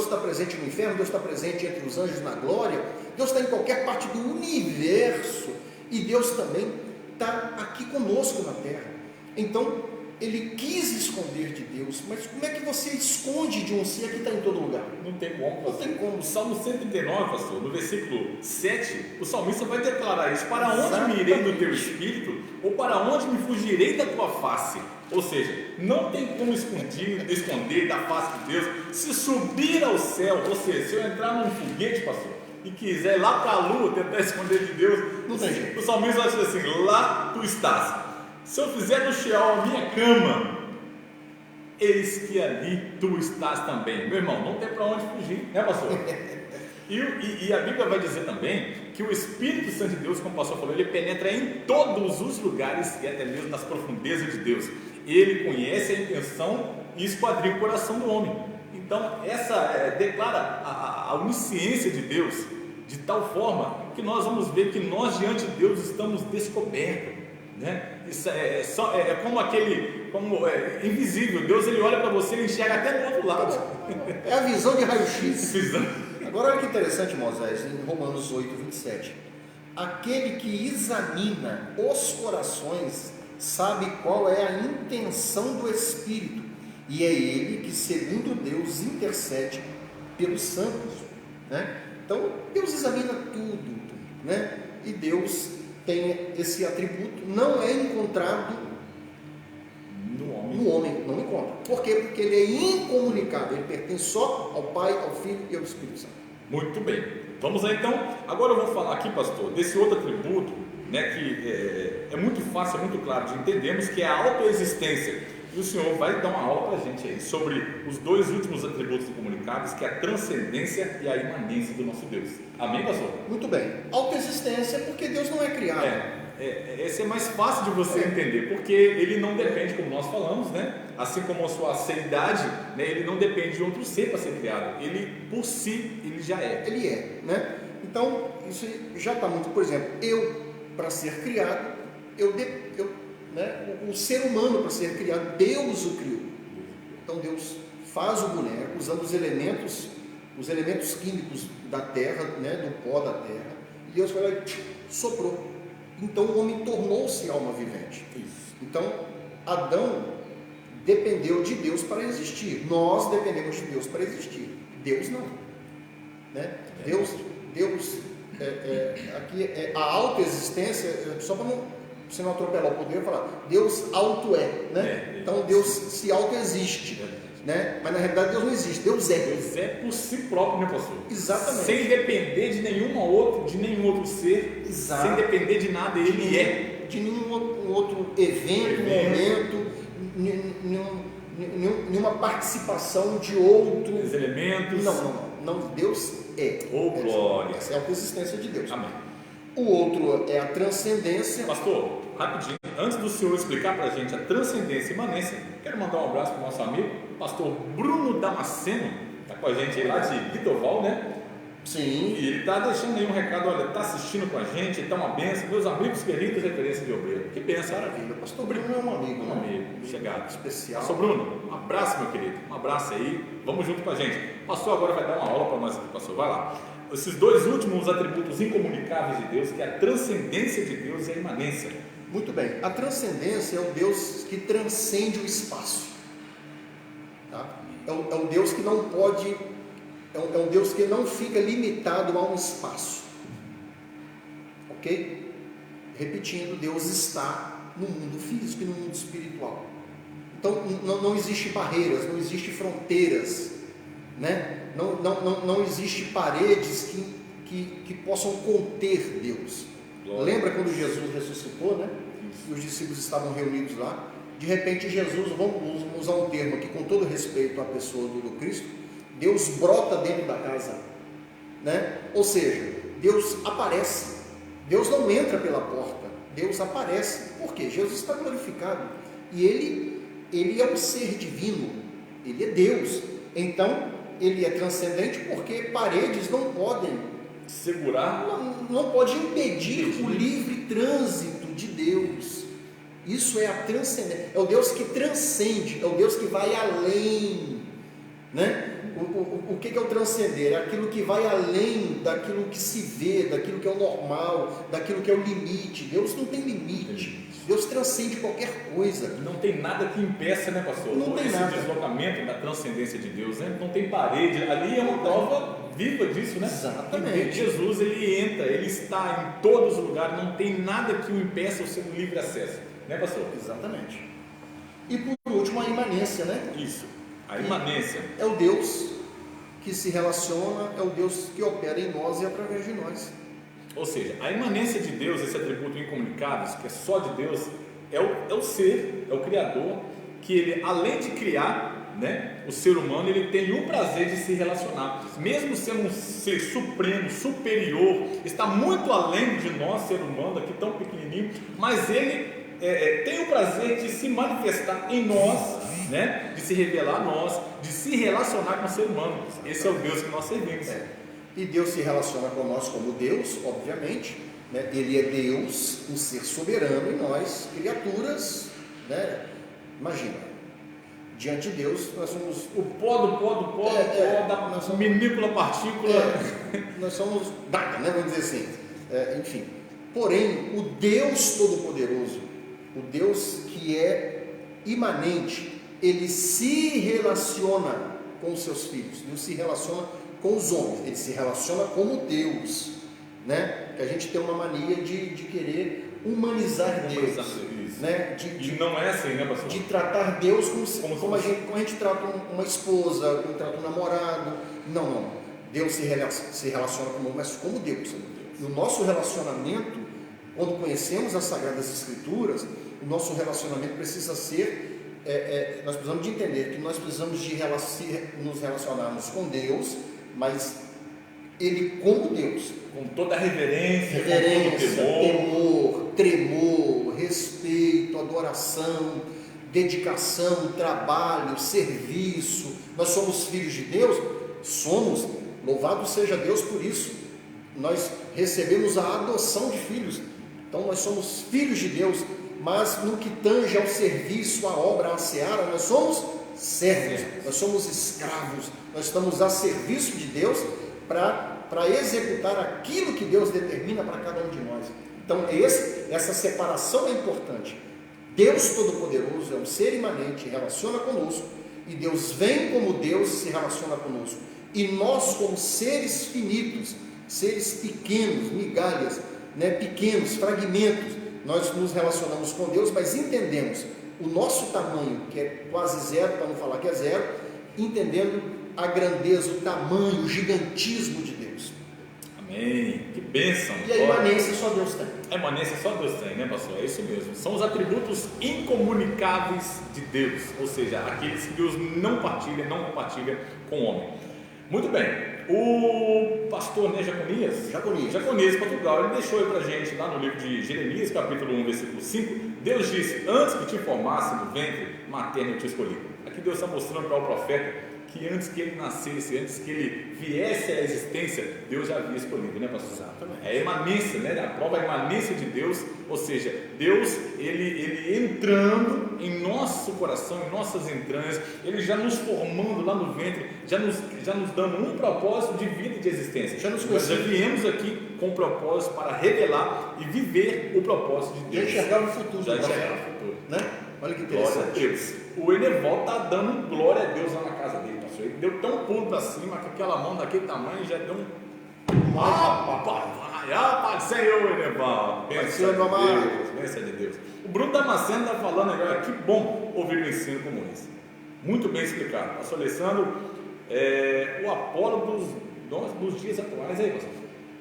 está presente no inferno, Deus está presente entre os anjos na glória, Deus está em qualquer parte do universo, e Deus também está aqui conosco na terra. Então, ele quis esconder de Deus, mas como é que você esconde de um ser que está em todo lugar? Não tem como. Não tem como. Salmo 139, pastor, no versículo 7, o salmista vai declarar isso: para onde me irei do teu espírito, ou para onde me fugirei da tua face? Ou seja, não tem como esconder da face de Deus. Se subir ao céu, ou seja, se eu entrar num foguete, pastor, e quiser ir lá para a lua tentar esconder de Deus, não tem jeito. O salmista vai dizer assim: lá tu estás. Se eu fizer no Sheol a minha cama, eis que ali tu estás também. Meu irmão, não tem para onde fugir, né, pastor? E a Bíblia vai dizer também que o Espírito Santo de Deus, como o pastor falou, ele penetra em todos os lugares e até mesmo nas profundezas de Deus. Ele conhece a intenção e esquadrinha o coração do homem. Então, essa declara a onisciência de Deus de tal forma que nós vamos ver que nós diante de Deus estamos descobertos, né? Isso é como invisível. Deus ele olha para você e enxerga até do outro lado. É a visão de raio-x. Agora olha que interessante, Moisés, em Romanos 8, 27. Aquele que examina os corações sabe qual é a intenção do Espírito, e é ele que, segundo Deus, intercede pelos santos, né? Então, Deus examina tudo, né? E Deus tem esse atributo, não é encontrado no homem, não encontra. Por quê? Porque ele é incomunicável, ele pertence só ao Pai, ao Filho e ao Espírito Santo. Muito bem. Vamos lá então. Agora eu vou falar aqui, pastor, desse outro atributo, né, que é muito fácil, é muito claro de entendermos, que é a autoexistência. E o Senhor vai dar uma aula para a gente aí sobre os dois últimos atributos incomunicáveis, que é a transcendência e a imanência do nosso Deus. Amém, pastor? Muito bem. Autoexistência, porque Deus não é criado. Esse é mais fácil de você entender, porque ele não depende, como nós falamos, né? Assim como a sua seidade, né? Ele não depende de outro ser para ser criado. Ele, por si, ele já é. Ele é, né? Então, isso já está muito, por exemplo, para ser criado, né? O ser humano, para ser criado, Deus o criou. Então Deus faz o boneco usando os elementos químicos da terra, né? Do pó da terra, e Deus foi lá e soprou. Então o homem tornou-se alma vivente. Isso. Então Adão dependeu de Deus para existir. Nós dependemos de Deus para existir. Deus não, né? Deus aqui a autoexistência, só para você não atropelar o poder, falar Deus auto né? Então Deus se autoexiste, né? Mas na realidade Deus não existe, Deus é. Deus é por si próprio, né, pastor? Exatamente. Sem depender de nenhum outro ser. Exato. Sem depender de nada, ele é. De nenhum outro evento, momento, nenhuma participação de outros elementos. Não, Deus é. Oh, glória. Essa é a autoexistência de Deus. Amém. O outro é a transcendência. Pastor, rapidinho, antes do senhor explicar para a gente a transcendência e imanência, quero mandar um abraço para o nosso amigo, pastor Bruno Damasceno, está com a gente aí lá de Guitoval, né? Sim. E ele está deixando aí um recado, olha, está assistindo com a gente, está uma benção, meus amigos queridos, referência de obreiro. Que benção, maravilha. Pastor Bruno é um amigo, um amigo, chegado. Especial. Pastor Bruno, um abraço, meu querido, um abraço aí, vamos junto com a gente. O pastor agora vai dar uma aula para nós aqui, pastor, vai lá. Esses dois últimos atributos incomunicáveis de Deus, que é a transcendência de Deus e a imanência. Muito bem, a transcendência é o Deus que transcende o espaço, tá? É um Deus que não pode, é um Deus que não fica limitado a um espaço, ok? Repetindo, Deus está no mundo físico e no mundo espiritual. Então não existe barreiras, não existe fronteiras, né? Não existe paredes que possam conter Deus. Glória. Lembra quando Jesus ressuscitou, né? E os discípulos estavam reunidos lá. De repente Jesus, vamos usar um termo aqui com todo respeito à pessoa do Cristo, Deus brota dentro da casa, né? Ou seja, Deus aparece. Deus não entra pela porta, Deus aparece. Por quê? Jesus está glorificado e ele é um ser divino, ele é Deus. Então ele é transcendente porque paredes não podem segurar, não pode impedir o livre trânsito de Deus. Isso é a transcendência, é o Deus que transcende, é o Deus que vai além, né? O que é o transcender? É aquilo que vai além daquilo que se vê, daquilo que é o normal, daquilo que é o limite. Deus não tem limite. Deus transcende qualquer coisa. Não tem nada que impeça, né, pastor? Não tem esse nada. Deslocamento da transcendência de Deus, né? Não tem parede. Ali é uma prova viva disso, né? Exatamente. Jesus, ele entra, ele está em todos os lugares, não tem nada que o impeça o seu livre acesso, né, pastor? Exatamente. E por último, a imanência, né? Isso, a imanência. É o Deus que se relaciona, é o Deus que opera em nós e através de nós. Ou seja, a imanência de Deus, esse atributo incomunicável, que é só de Deus, é o ser, é o Criador, que ele, além de criar, né, o ser humano, ele tem o prazer de se relacionar, mesmo sendo um ser supremo, superior, está muito além de nós, ser humano, aqui tão pequenininho, mas ele tem o prazer de se manifestar em nós, né, de se revelar a nós, de se relacionar com o ser humano. Esse é o Deus que nós servimos. E Deus se relaciona com nós como Deus, obviamente, né? Ele é Deus, um ser soberano, e nós, criaturas, né? Imagina, diante de Deus, nós somos o pó do pó, da minúscula partícula. Nós somos nada, né? Vamos dizer assim. Enfim, porém, o Deus Todo-Poderoso, o Deus que é imanente, ele se relaciona com os seus filhos, Deus se relaciona com os homens, ele se relaciona como Deus, né? Que a gente tem uma mania de querer humanizar Deus, né? E não é assim, né, pastor? De tratar Deus como a gente trata uma esposa, como trata um namorado. Não. Deus se relaciona conosco, mas como Deus. E o nosso relacionamento, quando conhecemos as Sagradas Escrituras, o nosso relacionamento precisa ser, nós precisamos de entender que nós precisamos de nos relacionarmos com Deus, mas Ele como Deus. Com toda a reverência, com todo temor, tremor, respeito, adoração, dedicação, trabalho, serviço. Nós somos filhos de Deus? Somos, louvado seja Deus por isso. Nós recebemos a adoção de filhos, então nós somos filhos de Deus, mas no que tange ao serviço, à obra, à seara, nós somos servos, nós somos escravos, nós estamos a serviço de Deus para executar aquilo que Deus determina para cada um de nós. Então essa separação é importante. Deus Todo-Poderoso é um ser imanente, relaciona conosco, e Deus vem como Deus se relaciona conosco, e nós como seres finitos, seres pequenos, migalhas, né, pequenos, fragmentos, nós nos relacionamos com Deus, mas entendemos o nosso tamanho, que é quase zero, para não falar que é zero, entendendo a grandeza, o tamanho, o gigantismo de Deus. Amém, que bênção. E a imanência só Deus tem. A imanência só Deus tem, né, pastor? É isso mesmo. São os atributos incomunicáveis de Deus, ou seja, aqueles que Deus não compartilha com o homem. Muito bem, o pastor, né, Jaconias Portugal, ele deixou aí pra gente lá no livro de Jeremias, capítulo 1, versículo 5, Deus disse: antes que te formasse no ventre materno eu te escolhi. Aqui Deus está mostrando para o profeta que antes que ele nascesse, antes que ele viesse à existência, Deus já havia escolhido, né, pastor? Exatamente. É a imanência, né? A prova é a imanência de Deus, ou seja, Deus, ele entrando em nosso coração, em nossas entranhas, ele já nos formando lá no ventre, já nos dando um propósito de vida e de existência. Nós já viemos aqui com um propósito para revelar e viver o propósito de Deus. Já enxergar o futuro. Já enxergar o futuro, né? Olha que interessante. Glória a Deus. O Eneval está dando glória a Deus lá na casa dele, pastor. Ele deu tão pulo para cima que aquela mão daquele tamanho já deu um. Pai, Senhor, Eneval. Bênção de Deus. O Bruno Damasceno está falando agora, que bom ouvir um ensino como esse. Muito bem explicado. Pastor Alessandro, o Apolo dos dias atuais aí, pastor.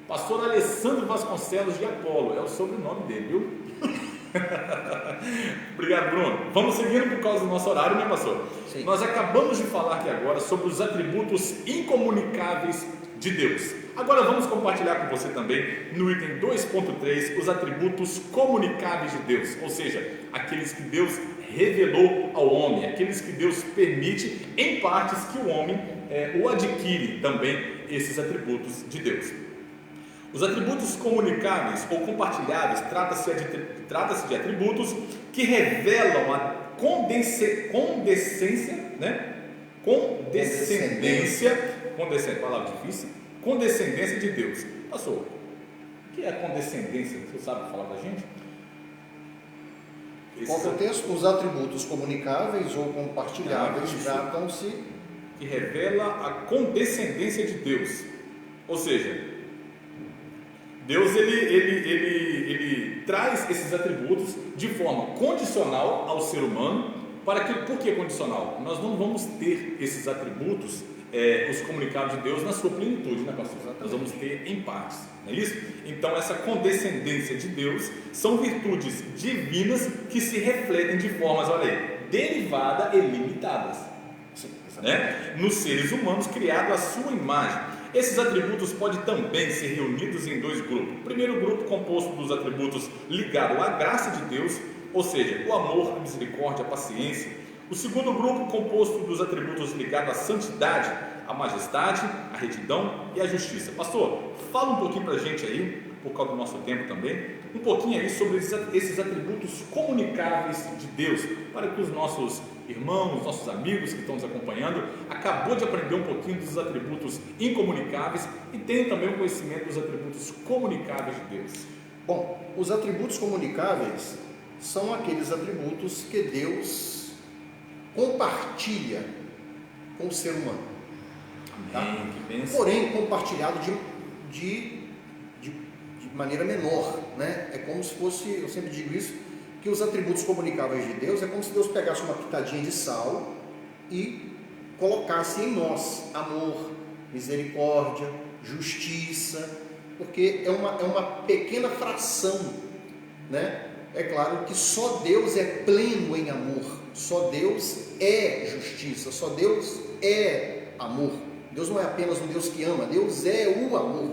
Pastor Alessandro Vasconcelos de Apolo, é o sobrenome dele, viu? Obrigado, Bruno. Vamos seguindo por causa do nosso horário, né, pastor? Sim. Nós acabamos de falar aqui agora sobre os atributos incomunicáveis de Deus. Agora vamos compartilhar com você também no item 2.3 os atributos comunicáveis de Deus, ou seja, aqueles que Deus revelou ao homem, aqueles que Deus permite em partes que o homem o adquire também, esses atributos de Deus. Os atributos comunicáveis ou compartilháveis trata-se de atributos que revelam a condescendência de Deus. Pastor, o que é a condescendência? Você sabe falar pra gente? Qual é o texto? Os atributos comunicáveis ou compartilháveis tratam-se que revela a condescendência de Deus. Ou seja, Deus ele traz esses atributos de forma condicional ao ser humano. Por que condicional? Nós não vamos ter esses atributos, os comunicados de Deus, na sua plenitude, né, pastor? Exatamente. Nós vamos ter em partes, não é isso? Então, essa condescendência de Deus são virtudes divinas que se refletem de formas, olha aí, derivadas e limitadas, né? Nos seres humanos criados à sua imagem. Esses atributos podem também ser reunidos em dois grupos. O primeiro grupo, composto dos atributos ligados à graça de Deus, ou seja, o amor, a misericórdia, a paciência. O segundo grupo, composto dos atributos ligados à santidade, a majestade, a retidão e a justiça. Pastor, fala um pouquinho para a gente aí, por causa do nosso tempo também, um pouquinho aí sobre esses atributos comunicáveis de Deus, para que os nossos irmãos, nossos amigos que estão nos acompanhando, acabou de aprender um pouquinho dos atributos incomunicáveis e tenham também o conhecimento dos atributos comunicáveis de Deus. Bom, os atributos comunicáveis são aqueles atributos que Deus compartilha com o ser humano. Amém, tá? Porém, compartilhado maneira menor, né? É como se fosse, eu sempre digo isso, que os atributos comunicáveis de Deus é como se Deus pegasse uma pitadinha de sal e colocasse em nós amor, misericórdia, justiça, porque é uma pequena fração, né? É claro que só Deus é pleno em amor, só Deus é justiça, só Deus é amor. Deus não é apenas um Deus que ama, Deus é o amor,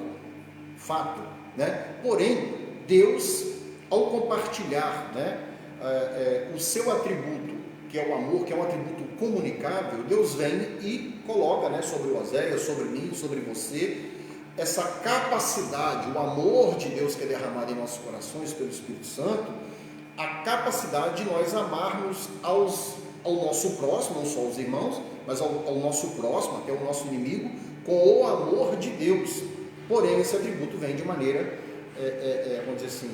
fato, né? Porém, Deus, ao compartilhar, né, o seu atributo, que é o amor, que é um atributo comunicável, Deus vem e coloca, né, sobre o Oséias, sobre mim, sobre você, essa capacidade, o amor de Deus que é derramado em nossos corações pelo Espírito Santo, a capacidade de nós amarmos ao nosso próximo, não só aos irmãos, mas ao nosso próximo, até o nosso inimigo, com o amor de Deus. Porém, esse atributo vem de maneira, vamos dizer assim,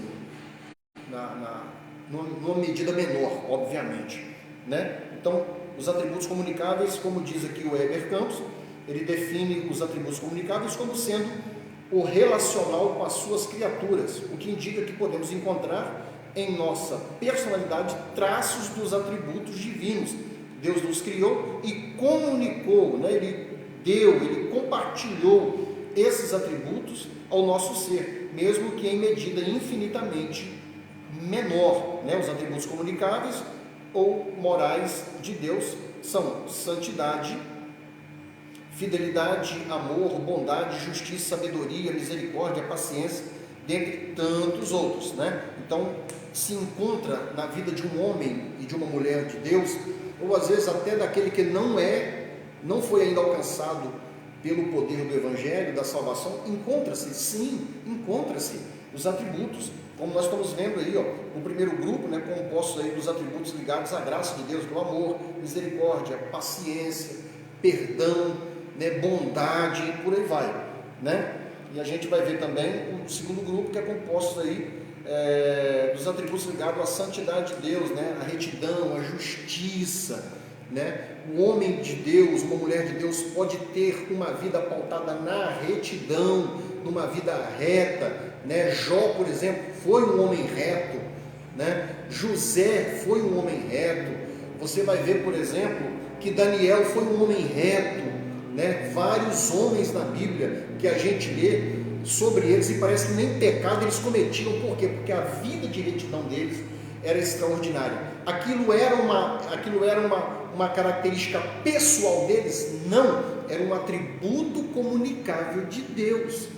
numa medida menor, obviamente, né? Então, os atributos comunicáveis, como diz aqui o Heber Campos, ele define os atributos comunicáveis como sendo o relacional com as suas criaturas, o que indica que podemos encontrar em nossa personalidade traços dos atributos divinos. Deus nos criou e comunicou, né? Ele compartilhou esses atributos ao nosso ser, mesmo que em medida infinitamente menor, né? Os atributos comunicáveis ou morais de Deus são santidade, fidelidade, amor, bondade, justiça, sabedoria, misericórdia, paciência, dentre tantos outros, né? Então, se encontra na vida de um homem e de uma mulher de Deus, ou às vezes até daquele que não foi ainda alcançado pelo poder do Evangelho, da salvação, encontra-se os atributos, como nós estamos vendo aí, ó, no primeiro grupo, né, composto aí dos atributos ligados à graça de Deus, do amor, misericórdia, paciência, perdão, né, bondade, e por aí vai, né? E a gente vai ver também o segundo grupo, que é composto aí dos atributos ligados à santidade de Deus, né, a retidão, a justiça, né? O homem de Deus, uma mulher de Deus pode ter uma vida pautada na retidão, numa vida reta, né? Jó, por exemplo, foi um homem reto, né? José foi um homem reto. Você vai ver, por exemplo, que Daniel foi um homem reto, né? Vários homens na Bíblia que a gente lê sobre eles e parece que nem pecado eles cometiam. Por quê? Porque a vida de retidão deles era extraordinária. Aquilo era uma característica pessoal deles? Não, era um atributo comunicável de Deus,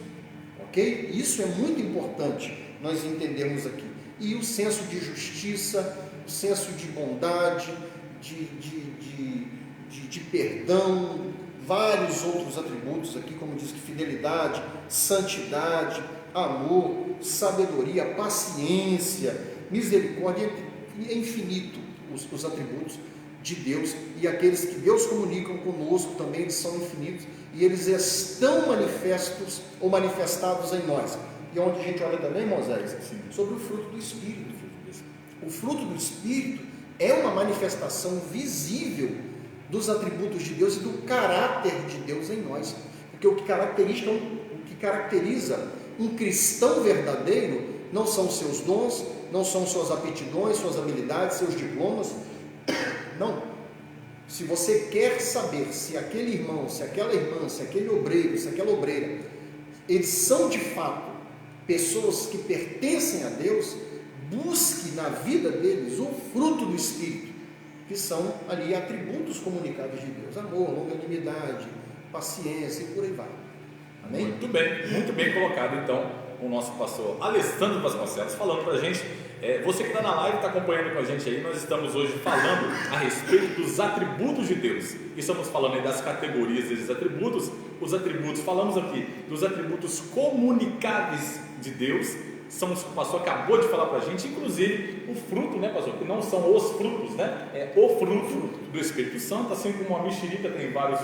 ok? Isso é muito importante nós entendermos aqui. E o senso de justiça, o senso de bondade, de perdão, vários outros atributos aqui, como diz que fidelidade, santidade, amor, sabedoria, paciência, misericórdia, é infinito os atributos de Deus, e aqueles que Deus comunica conosco também, eles são infinitos, e eles estão manifestos ou manifestados em nós. E onde a gente olha também, Moisés, sobre o fruto do Espírito. O fruto do Espírito é uma manifestação visível dos atributos de Deus e do caráter de Deus em nós, porque o que caracteriza um cristão verdadeiro não são os seus dons, não são suas aptidões, suas habilidades, seus diplomas, não. Se você quer saber se aquele irmão, se aquela irmã, se aquele obreiro, se aquela obreira, eles são de fato pessoas que pertencem a Deus, busque na vida deles o fruto do Espírito, que são ali atributos comunicáveis de Deus: amor, longanimidade, paciência e por aí vai. Amém? Muito bem colocado então o nosso pastor Alessandro Vasconcelos falando para a gente. Você que está na live, está acompanhando com a gente aí, nós estamos hoje falando a respeito dos atributos de Deus, e estamos falando aí das categorias desses atributos. Os atributos, falamos aqui dos atributos comunicáveis de Deus, são os que o pastor acabou de falar para a gente, inclusive o fruto, né, pastor, que não são os frutos, né, é o fruto do Espírito Santo, assim como a mexerica tem vários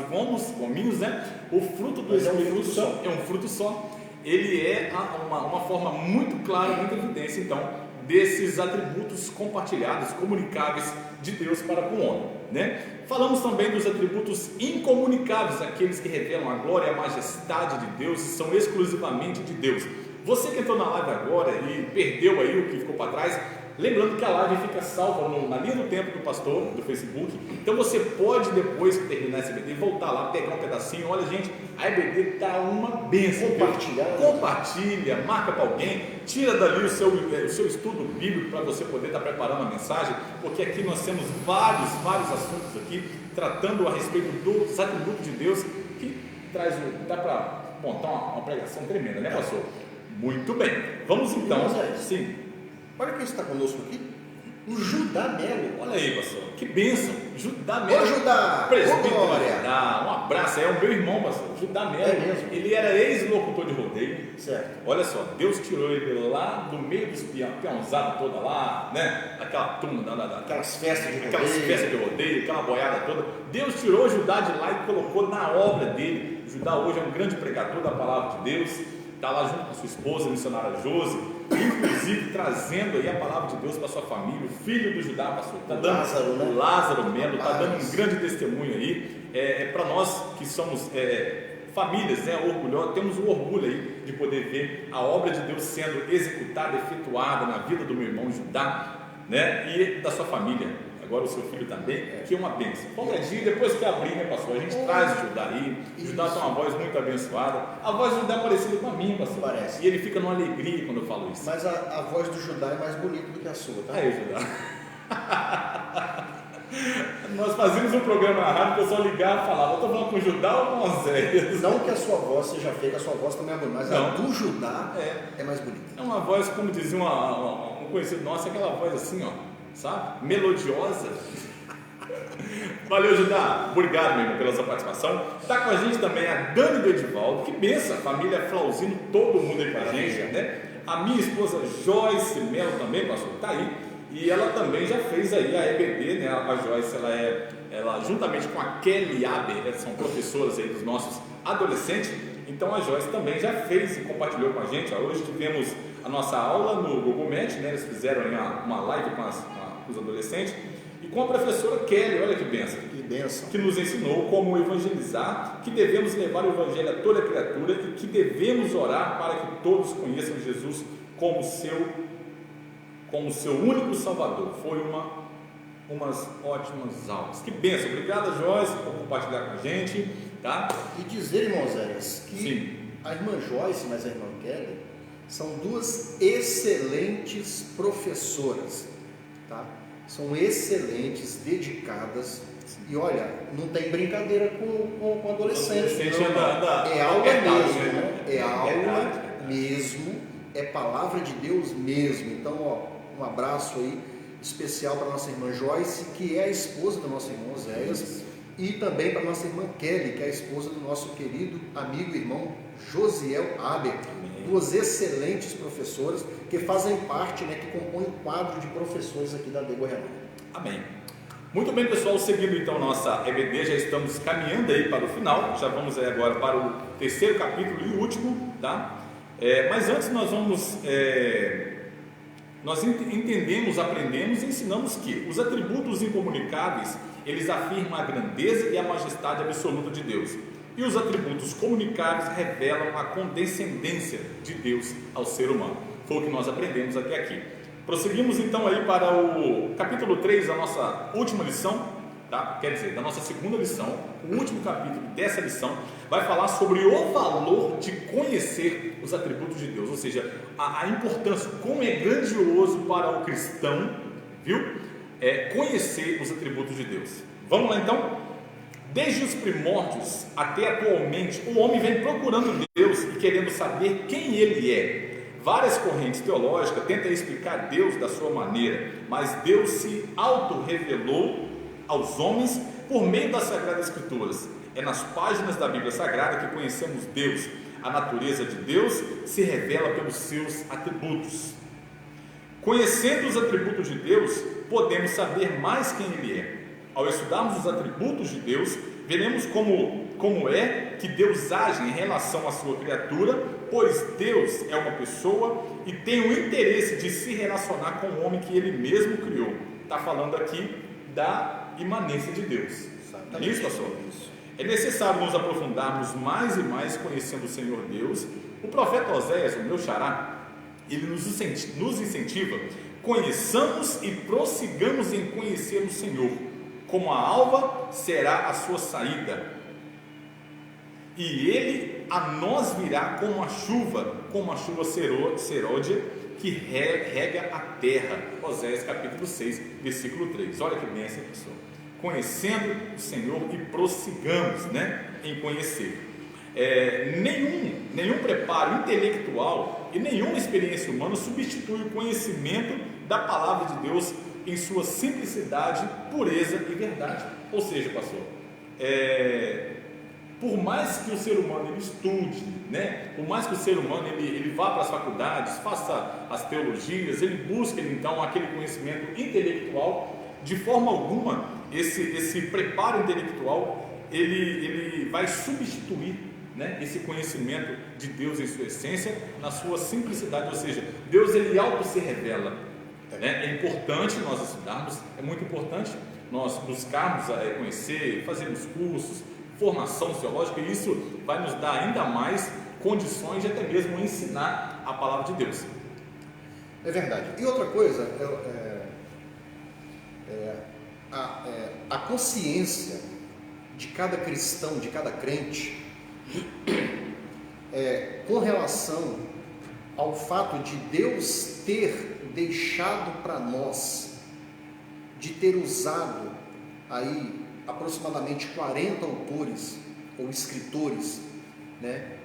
gominhos, né, o fruto do Espírito Santo é um fruto só. Ele é uma forma muito clara, muito evidência, então, desses atributos compartilhados, comunicáveis de Deus para com o homem, né? Falamos também dos atributos incomunicáveis, aqueles que revelam a glória e a majestade de Deus e são exclusivamente de Deus. Você que entrou na live agora e perdeu aí o que ficou para trás, lembrando que a live fica salva na linha do tempo do pastor, do Facebook. Então você pode, depois que terminar esse EBD, voltar lá, pegar um pedacinho. Olha, gente, a EBD está uma bênção. Compartilha, marca para alguém, tira dali o seu estudo bíblico para você poder estar preparando a mensagem, porque aqui nós temos vários assuntos aqui, tratando a respeito dos atributos de Deus, que dá para montar uma pregação tremenda, né, pastor? Muito bem, vamos então. Sim. Olha quem está conosco aqui, o Judá Melo. Olha aí, pastor, que bênção, Judá Melo. Ô Judá, presbítero, um abraço, é o meu irmão, pastor, Judá Melo. É mesmo? Ele era ex-locutor de rodeio. Certo. Olha só, Deus tirou ele lá do meio dos peãozados toda lá, né? Aquela turma, aquelas festas de rodeio, aquela boiada toda. Deus tirou Judá de lá e colocou na obra dele. Judá hoje é um grande pregador da palavra de Deus. Está lá junto com sua esposa, a missionária Josi, inclusive trazendo aí a palavra de Deus para sua família. O filho do Judá, pastor, está dando, Lázaro, né? O Lázaro Melo, está dando um grande testemunho aí. Para nós que somos famílias, né, orgulhosos, temos o orgulho aí de poder ver a obra de Deus sendo executada, efetuada na vida do meu irmão Judá, né, e da sua família. Agora o seu filho também, que é uma bênção. Qualquer dia, depois que abrir, né, pastor? A gente traz o Judá aí. O Judá tem uma voz muito abençoada. A voz do Judá é parecida com a minha, pastor. Parece. E ele fica numa alegria quando eu falo isso. Mas a voz do Judá é mais bonita do que a sua, tá? Aí, Judá. Nós fazíamos um programa na rádio, o pessoal ligava e falava: eu estou falando com o Judá ou com o Oséias? Não que a sua voz seja feia, que a sua voz também é bonita, mas não, a do Judá é mais bonita. É uma voz, como dizia um conhecido nosso, aquela voz assim, ó, sabe? Melodiosa. Valeu, Judá, obrigado, meu irmão, pela sua participação. Está com a gente também a Dani do Edivaldo, que benção, a família Flauzino, todo mundo aí com a gente, né? A minha esposa Joyce Melo também, pastor, está aí, e ela também já fez aí a EBD, né? A Joyce, ela juntamente com a Kelly Aber, são professoras aí dos nossos adolescentes, então a Joyce também já fez e compartilhou com a gente. Hoje tivemos a nossa aula no Google Meet, né? Eles fizeram aí uma live com os adolescentes, e com a professora Kelly, olha que bênção, que nos ensinou como evangelizar, que devemos levar o evangelho a toda criatura e que devemos orar para que todos conheçam Jesus como seu único Salvador. Foi umas ótimas aulas. Que bênção, obrigado, Joyce, por compartilhar com a gente, tá? E dizer, irmão Zéias, que sim, a irmã Joyce, mas a irmã Kelly, são duas excelentes professoras, tá? São excelentes, dedicadas, e olha, não tem brincadeira com adolescente, não. É aula mesmo, né? É aula mesmo, é palavra de Deus mesmo. Então, ó, um abraço aí especial para nossa irmã Joyce, que é a esposa do nosso irmão Oséias, e também para nossa irmã Kelly, que é a esposa do nosso querido amigo e irmão Josiel Aber. Duas excelentes professoras que fazem parte, né, que compõem o quadro de professores aqui da Dego Renan. Amém. Muito bem, pessoal, seguindo então nossa EBD, já estamos caminhando aí para o final, já vamos aí agora para o terceiro capítulo e último, tá? Mas antes nós entendemos, aprendemos e ensinamos que os atributos incomunicáveis, eles afirmam a grandeza e a majestade absoluta de Deus. E os atributos comunicáveis revelam a condescendência de Deus ao ser humano. Foi o que nós aprendemos até aqui. Prosseguimos então aí para o capítulo 3 da nossa última lição, tá? Quer dizer, da nossa segunda lição. O último capítulo dessa lição vai falar sobre o valor de conhecer os atributos de Deus, ou seja, a importância, como é grandioso para o cristão, viu? Conhecer os atributos de Deus. Vamos lá então? Desde os primórdios até atualmente, o homem vem procurando Deus e querendo saber quem Ele é. Várias correntes teológicas tentam explicar Deus da sua maneira, mas Deus se auto-revelou aos homens por meio das Sagradas Escrituras. É nas páginas da Bíblia Sagrada que conhecemos Deus. A natureza de Deus se revela pelos seus atributos. Conhecendo os atributos de Deus, podemos saber mais quem Ele é. Ao estudarmos os atributos de Deus, veremos como é que Deus age em relação à sua criatura, pois Deus é uma pessoa e tem o interesse de se relacionar com o homem que Ele mesmo criou. Está falando aqui da imanência de Deus. Não é isso, pastor? É necessário nos aprofundarmos mais e mais conhecendo o Senhor Deus O profeta Oséias, o meu xará, ele nos incentiva: conheçamos e prossigamos em conhecer o Senhor, como a alva será a sua saída, e ele a nós virá como a chuva serôdia que rega a terra. Oséias capítulo 6, versículo 3. Olha que bênção, pessoal. Conhecendo o Senhor e prossigamos, em conhecer. Nenhum preparo intelectual e nenhuma experiência humana substitui o conhecimento da palavra de Deus em sua simplicidade, pureza e verdade. Ou seja, pastor, por mais que o ser humano ele estude, por mais que o ser humano ele vá para as faculdades, faça as teologias, ele busca então aquele conhecimento intelectual, de forma alguma esse preparo intelectual ele vai substituir esse conhecimento de Deus em sua essência, na sua simplicidade. Ou seja, Deus ele auto se revela. É importante nós estudarmos, é muito importante nós buscarmos conhecer, fazermos cursos, formação teológica, e isso vai nos dar ainda mais condições de até mesmo ensinar a palavra de Deus. É verdade. E outra coisa, a consciência de cada cristão, de cada crente, com relação ao fato de Deus ter deixado para nós, de ter usado aí aproximadamente 40 autores ou escritores,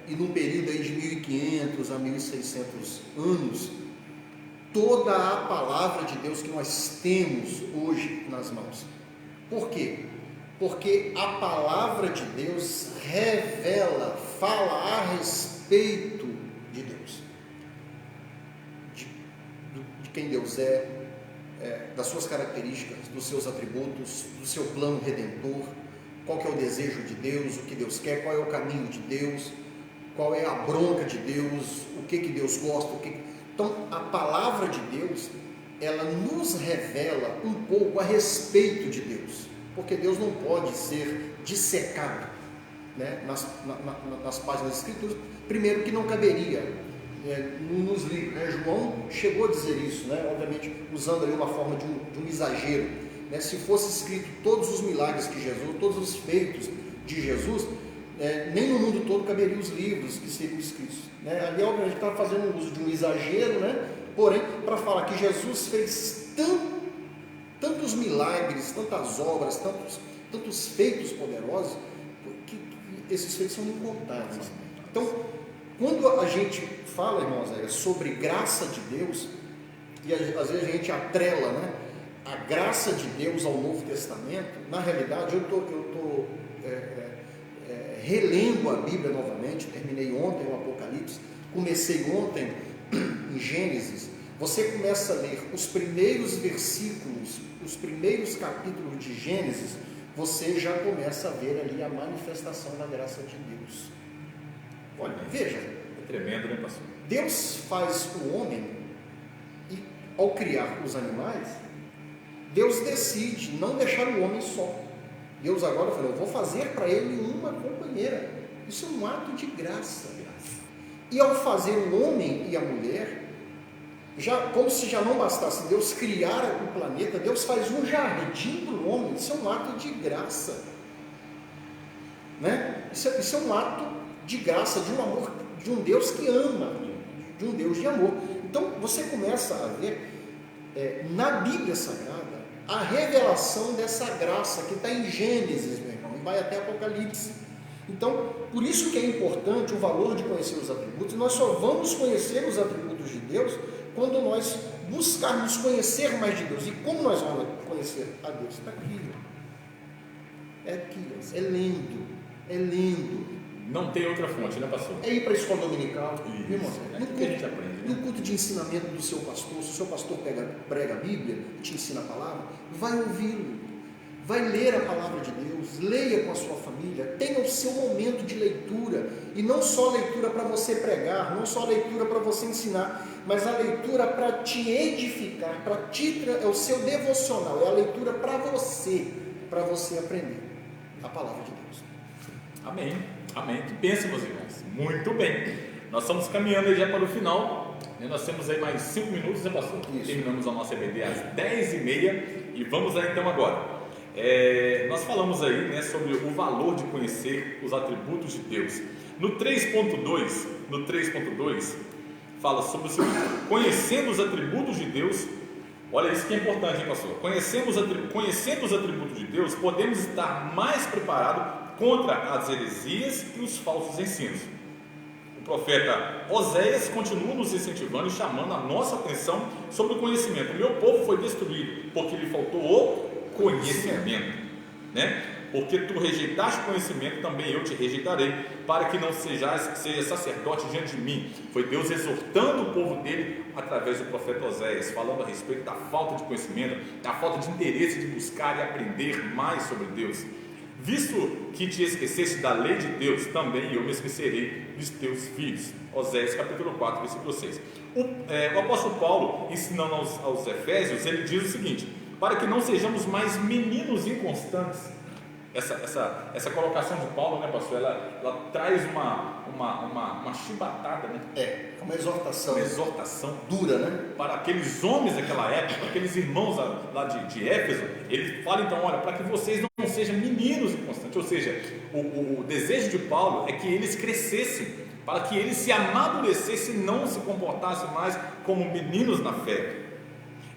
e num período aí de 1500 a 1600 anos, toda a palavra de Deus que nós temos hoje nas mãos. Por quê? Porque a palavra de Deus revela, fala a respeito de Deus, de quem Deus das suas características, dos seus atributos, do seu plano redentor, qual que é o desejo de Deus, o que Deus quer, qual é o caminho de Deus, qual é a bronca de Deus, o que Deus gosta, Então, a palavra de Deus, ela nos revela um pouco a respeito de Deus, porque Deus não pode ser dissecado nas páginas das Escrituras. Primeiro que não caberia nos livros, João chegou a dizer isso, obviamente usando ali uma forma de um exagero, se fosse escrito todos os milagres que Jesus, todos os feitos de Jesus, nem no mundo todo caberia os livros que seriam escritos, ali obviamente estava fazendo uso de um exagero, porém para falar que Jesus fez tantos milagres, tantas obras, tantos feitos poderosos, que esses feitos são incontáveis. Então, quando a gente fala, irmãos, sobre graça de Deus, e às vezes a gente atrela a graça de Deus ao Novo Testamento, na realidade eu estou relendo a Bíblia novamente. Terminei ontem o Apocalipse, comecei ontem em Gênesis. Você começa a ler os primeiros versículos, os primeiros capítulos de Gênesis, você já começa a ver ali a manifestação da graça de Deus. Olha, veja, é tremendo, pastor? Deus faz o homem, e ao criar os animais, Deus decide não deixar o homem só. Deus agora falou: eu vou fazer para ele uma companheira. Isso é um ato de graça. E ao fazer o homem e a mulher, como se já não bastasse Deus criar o planeta, Deus faz um jardim para o homem. Isso é um ato de graça, Isso é um ato de graça, de um amor, de um Deus que ama, de um Deus de amor. Então você começa a ver na Bíblia Sagrada a revelação dessa graça que está em Gênesis, meu irmão, e vai até Apocalipse. Então, por isso que é importante o valor de conhecer os atributos. Nós só vamos conhecer os atributos de Deus quando nós buscarmos conhecer mais de Deus. E como nós vamos conhecer a Deus? Está aqui. É aqui, é lendo. Não tem outra fonte, pastor? É ir para a escola dominical, irmão, que a gente aprende, no culto de ensinamento do seu pastor. Se o seu pastor prega a Bíblia, te ensina a palavra, vai ouvi-lo, vai ler a palavra de Deus, leia com a sua família, tenha o seu momento de leitura, e não só leitura para você pregar, não só leitura para você ensinar, mas a leitura para te edificar, é o seu devocional, é a leitura para você aprender a palavra de Deus. Amém. Que bênção, meus irmãos. Muito bem. Nós estamos caminhando aí já para o final, né? Nós temos aí mais 5 minutos, né, pastor? Isso. Terminamos a nossa EBD às 10h30 e vamos lá então agora. Nós falamos aí, né, sobre o valor de conhecer os atributos de Deus. No 3.2 fala sobre o seguinte: conhecendo os atributos de Deus. Olha, isso que é importante, hein, pastor? Conhecendo os atributos de Deus, podemos estar mais preparados contra as heresias e os falsos ensinos. O profeta Oséias continua nos incentivando e chamando a nossa atenção sobre o conhecimento. O meu povo foi destruído porque lhe faltou o conhecimento, né? Porque tu rejeitaste o conhecimento, também eu te rejeitarei, para que não seja sacerdote diante de mim. Foi Deus exortando o povo dele através do profeta Oséias, falando a respeito da falta de conhecimento, da falta de interesse de buscar e aprender mais sobre Deus. Visto que te esqueceste da lei de Deus, também eu me esquecerei dos teus filhos. Oséias capítulo 4, versículo 6. O apóstolo Paulo, ensinando aos Efésios, ele diz o seguinte: para que não sejamos mais meninos inconstantes. Essa colocação de Paulo, né, pastor, ela traz uma chibatada, né? Uma exortação. Uma exortação dura, né? Para aqueles homens daquela época, aqueles irmãos lá de Éfeso. Ele fala então: olha, para que vocês não sejam meninos inconstantes. Ou seja, o desejo de Paulo é que eles crescessem, para que eles se amadurecessem e não se comportassem mais como meninos na fé.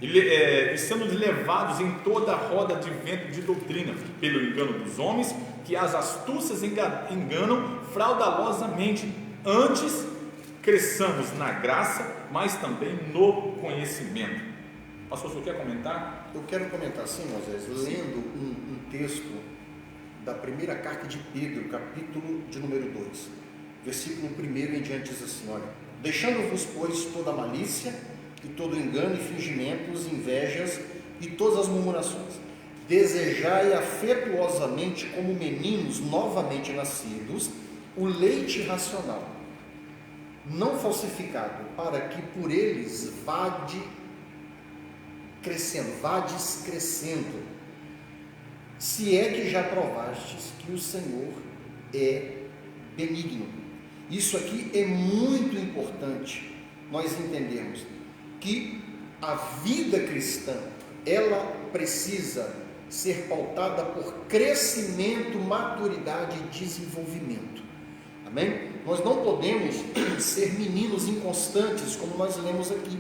E sendo levados em toda a roda de vento de doutrina, pelo engano dos homens, que as astúcias enganam fraudulosamente. Antes, cresçamos na graça, mas também no conhecimento. Pastor, você quer comentar? Eu quero comentar sim, Moisés, lendo um texto da primeira carta de Pedro, capítulo de número 2, versículo 1 em diante, diz assim: olha, deixando-vos, pois, toda malícia e todo engano e fingimentos, invejas e todas as murmurações, desejai afetuosamente, como meninos novamente nascidos, o leite racional, não falsificado, para que por eles vades crescendo, se é que já provastes que o Senhor é benigno. Isso aqui é muito importante nós entendermos, que a vida cristã, ela precisa ser pautada por crescimento, maturidade e desenvolvimento. Amém? Nós não podemos ser meninos inconstantes, como nós lemos aqui.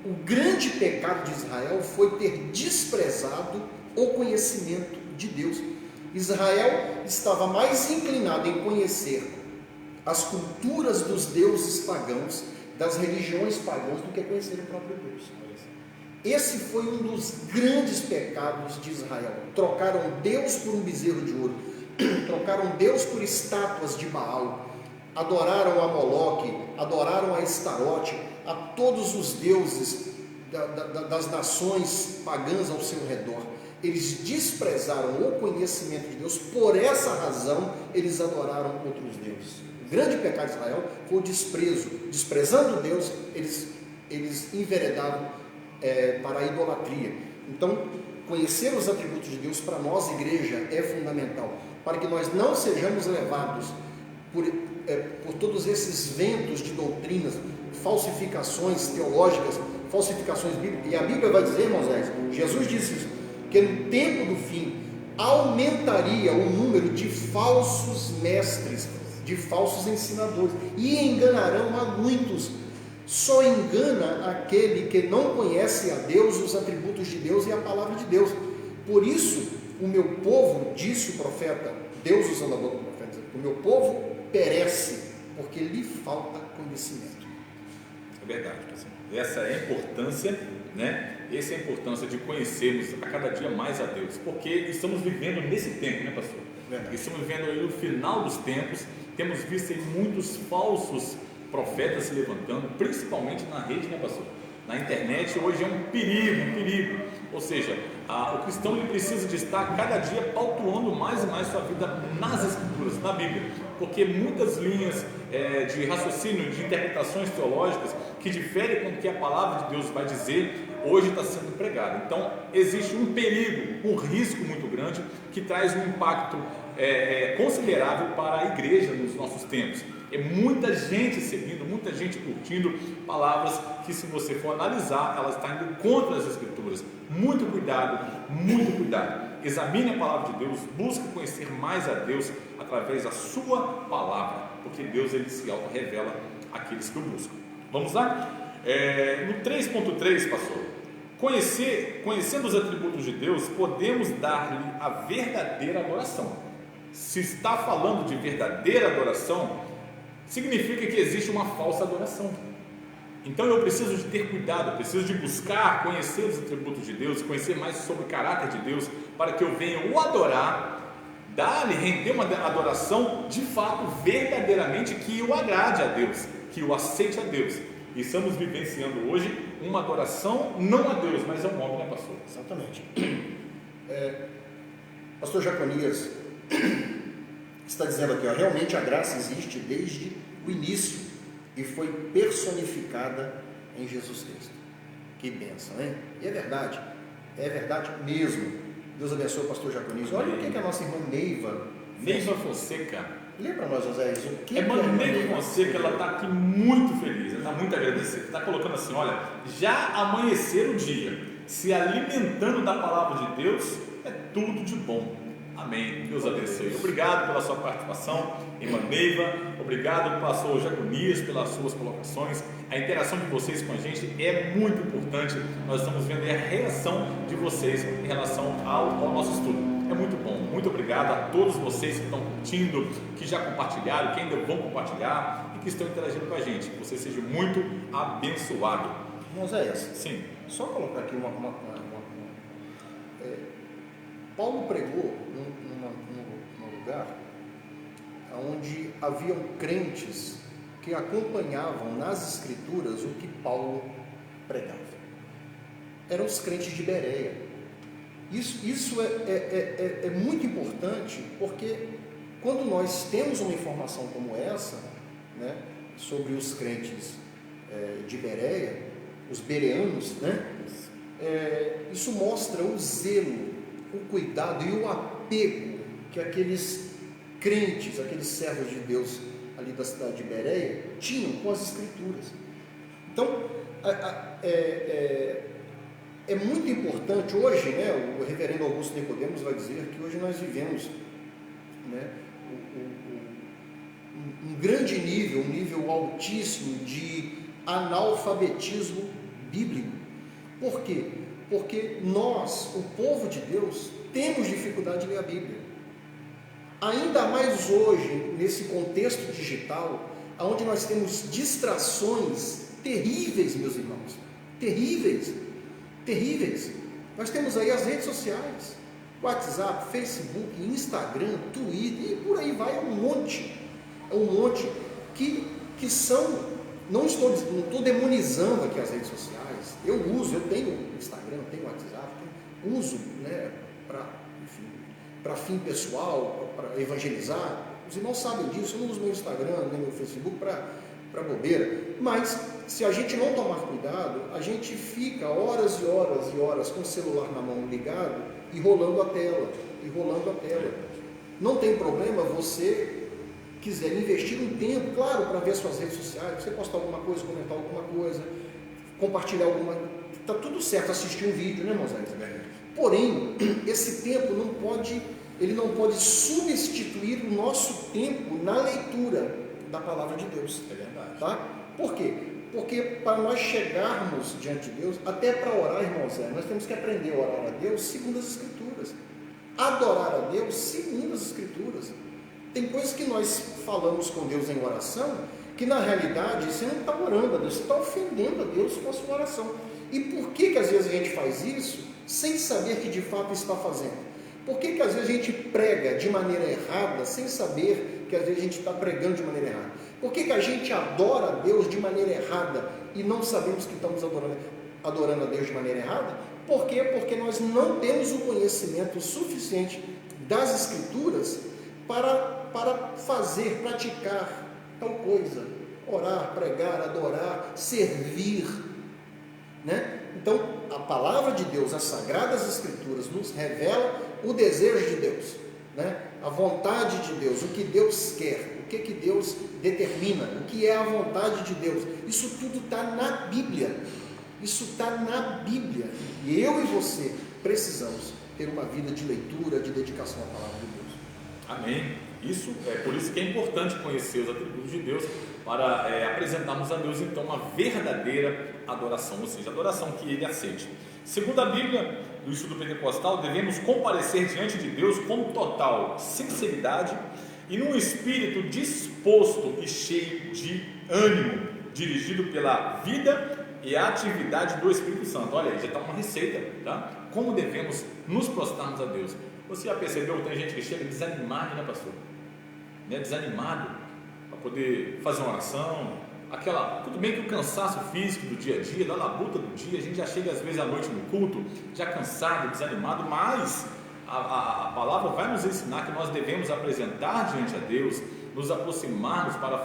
O grande pecado de Israel foi ter desprezado o conhecimento de Deus. Israel estava mais inclinado em conhecer as culturas dos deuses pagãos, das religiões pagãs, do que conhecer o próprio Deus. Esse foi um dos grandes pecados de Israel. Trocaram Deus por um bezerro de ouro, trocaram Deus por estátuas de Baal, adoraram a Moloque, adoraram a Estarote, a todos os deuses das nações pagãs ao seu redor. Eles desprezaram o conhecimento de Deus, por essa razão eles adoraram outros deuses. O grande pecado de Israel foi o desprezo. Desprezando Deus, eles enveredavam para a idolatria. Então, conhecer os atributos de Deus para nós, igreja, é fundamental, para que nós não sejamos levados por todos esses ventos de doutrinas, falsificações teológicas, falsificações bíblicas. E a Bíblia vai dizer, Moisés, Jesus disse isso, que no tempo do fim aumentaria o número de falsos mestres, de falsos ensinadores, e enganarão a muitos. Só engana aquele que não conhece a Deus, os atributos de Deus e a palavra de Deus. Por isso, o meu povo, disse o profeta, Deus usando a boca do profeta, o meu povo perece, porque lhe falta conhecimento. É verdade, pastor. Essa é a importância, né? Essa é a importância de conhecermos a cada dia mais a Deus, porque estamos vivendo nesse tempo, né, pastor? Verdade. Estamos vivendo aí no final dos tempos. Temos visto aí muitos falsos profetas se levantando, principalmente na rede, né, pastor? Na internet hoje é um perigo. Ou seja, o cristão ele precisa de estar cada dia pautuando mais e mais sua vida nas Escrituras, na Bíblia, porque muitas linhas de raciocínio, de interpretações teológicas que diferem com o que a palavra de Deus vai dizer, hoje está sendo pregada. Então existe um perigo, um risco muito grande que traz um impacto considerável para a igreja nos nossos tempos. É muita gente seguindo, muita gente curtindo palavras que, se você for analisar, elas estão indo contra as Escrituras. Muito cuidado, muito cuidado. Examine a palavra de Deus, busque conhecer mais a Deus através da sua palavra, porque Deus, ele se auto-revela àqueles que o buscam. Vamos lá? No 3.3, pastor, conhecendo os atributos de Deus, podemos dar-lhe a verdadeira adoração. Se está falando de verdadeira adoração, significa que existe uma falsa adoração. Então eu preciso de ter cuidado, eu preciso de buscar, conhecer os atributos de Deus, conhecer mais sobre o caráter de Deus, para que eu venha o adorar, dar-lhe, render uma adoração de fato, verdadeiramente, que o agrade a Deus, que o aceite a Deus. E estamos vivenciando hoje uma adoração não a Deus, mas ao homem, né, pastor? Exatamente. Pastor Jaconias está dizendo aqui, ó, realmente a graça existe desde o início e foi personificada em Jesus Cristo. Que bênção, hein? E é verdade mesmo. Deus abençoe o pastor Jaconias. Olha o que a nossa irmã Neiva Fonseca. Lê para nós, José, isso. A irmã Neiva Fonseca, ela está aqui muito feliz, ela está muito agradecida. Está colocando assim, olha, já amanhecer o dia, se alimentando da palavra de Deus, é tudo de bom. Amém. Deus abençoe. Obrigado pela sua participação, irmã Neiva. Obrigado, pastor Jaconias, pelas suas colocações. A interação de vocês com a gente é muito importante. Nós estamos vendo a reação de vocês em relação ao nosso estudo. É muito bom. Muito obrigado a todos vocês que estão curtindo, que já compartilharam, que ainda vão compartilhar e que estão interagindo com a gente. Que você seja muito abençoado. Moisés, sim. Só colocar aqui uma Paulo pregou num lugar onde haviam crentes que acompanhavam nas Escrituras o que Paulo pregava. Eram os crentes de Bereia. Isso é muito importante, porque quando nós temos uma informação como essa, né, sobre os crentes de Bereia, os bereanos, né, isso mostra o zelo, o cuidado e o apego que aqueles crentes, aqueles servos de Deus ali da cidade de Bereia tinham com as Escrituras. Então, é muito importante hoje, né, o reverendo Augusto Nicodemos vai dizer que hoje nós vivemos, né, um grande nível, um nível altíssimo de analfabetismo bíblico. Por quê? Porque nós, o povo de Deus, temos dificuldade de ler a Bíblia. Ainda mais hoje, nesse contexto digital, onde nós temos distrações terríveis, meus irmãos, terríveis. Nós temos aí as redes sociais, WhatsApp, Facebook, Instagram, Twitter, e por aí vai, um monte que são, não estou demonizando aqui as redes sociais. Eu tenho Instagram, tenho WhatsApp, uso, né, para fim pessoal, para evangelizar. Os irmãos sabem disso. Eu não uso meu Instagram, nem meu Facebook para bobeira. Mas se a gente não tomar cuidado, a gente fica horas e horas e horas com o celular na mão ligado e rolando a tela. Não tem problema você quiser investir um tempo, claro, para ver suas redes sociais, você postar alguma coisa, comentar alguma coisa, compartilhar alguma coisa, está tudo certo, assistir um vídeo, né, irmãos? Porém, esse tempo não pode substituir o nosso tempo na leitura da palavra de Deus. É verdade. Tá? Por quê? Porque para nós chegarmos diante de Deus, até para orar, irmãos, nós temos que aprender a orar a Deus segundo as Escrituras, adorar a Deus segundo as Escrituras. Tem coisas que nós falamos com Deus em oração, que na realidade você não está orando a Deus, você está ofendendo a Deus com a sua oração. E por que às vezes a gente faz isso sem saber que de fato está fazendo? Por que às vezes a gente prega de maneira errada sem saber que às vezes a gente está pregando de maneira errada? Por que a gente adora a Deus de maneira errada e não sabemos que estamos adorando a Deus de maneira errada? Por quê? Porque nós não temos o conhecimento suficiente das Escrituras para fazer, praticar tal coisa, orar, pregar, adorar, servir, né? Então, a palavra de Deus, as Sagradas Escrituras, nos revela o desejo de Deus, né? A vontade de Deus, o que Deus quer, o que Deus determina, o que é a vontade de Deus. Isso tudo está na Bíblia. Isso está na Bíblia. E eu e você precisamos ter uma vida de leitura, de dedicação à palavra de Deus. Amém. Isso é por isso que é importante conhecer os atributos de Deus para apresentarmos a Deus então uma verdadeira adoração, ou seja, adoração que Ele aceite. Segundo a Bíblia, no estudo pentecostal, devemos comparecer diante de Deus com total sinceridade e num espírito disposto e cheio de ânimo, dirigido pela vida e a atividade do Espírito Santo. Olha aí, já está uma receita, tá? Como devemos nos prostrarmos a Deus. Você já percebeu, tem gente que chega desanimado, né, pastor? Desanimado para poder fazer uma oração, tudo bem que o cansaço físico do dia a dia, da labuta do dia, a gente já chega às vezes à noite no culto, já cansado, desanimado, mas a palavra vai nos ensinar que nós devemos apresentar diante a Deus, nos aproximarmos para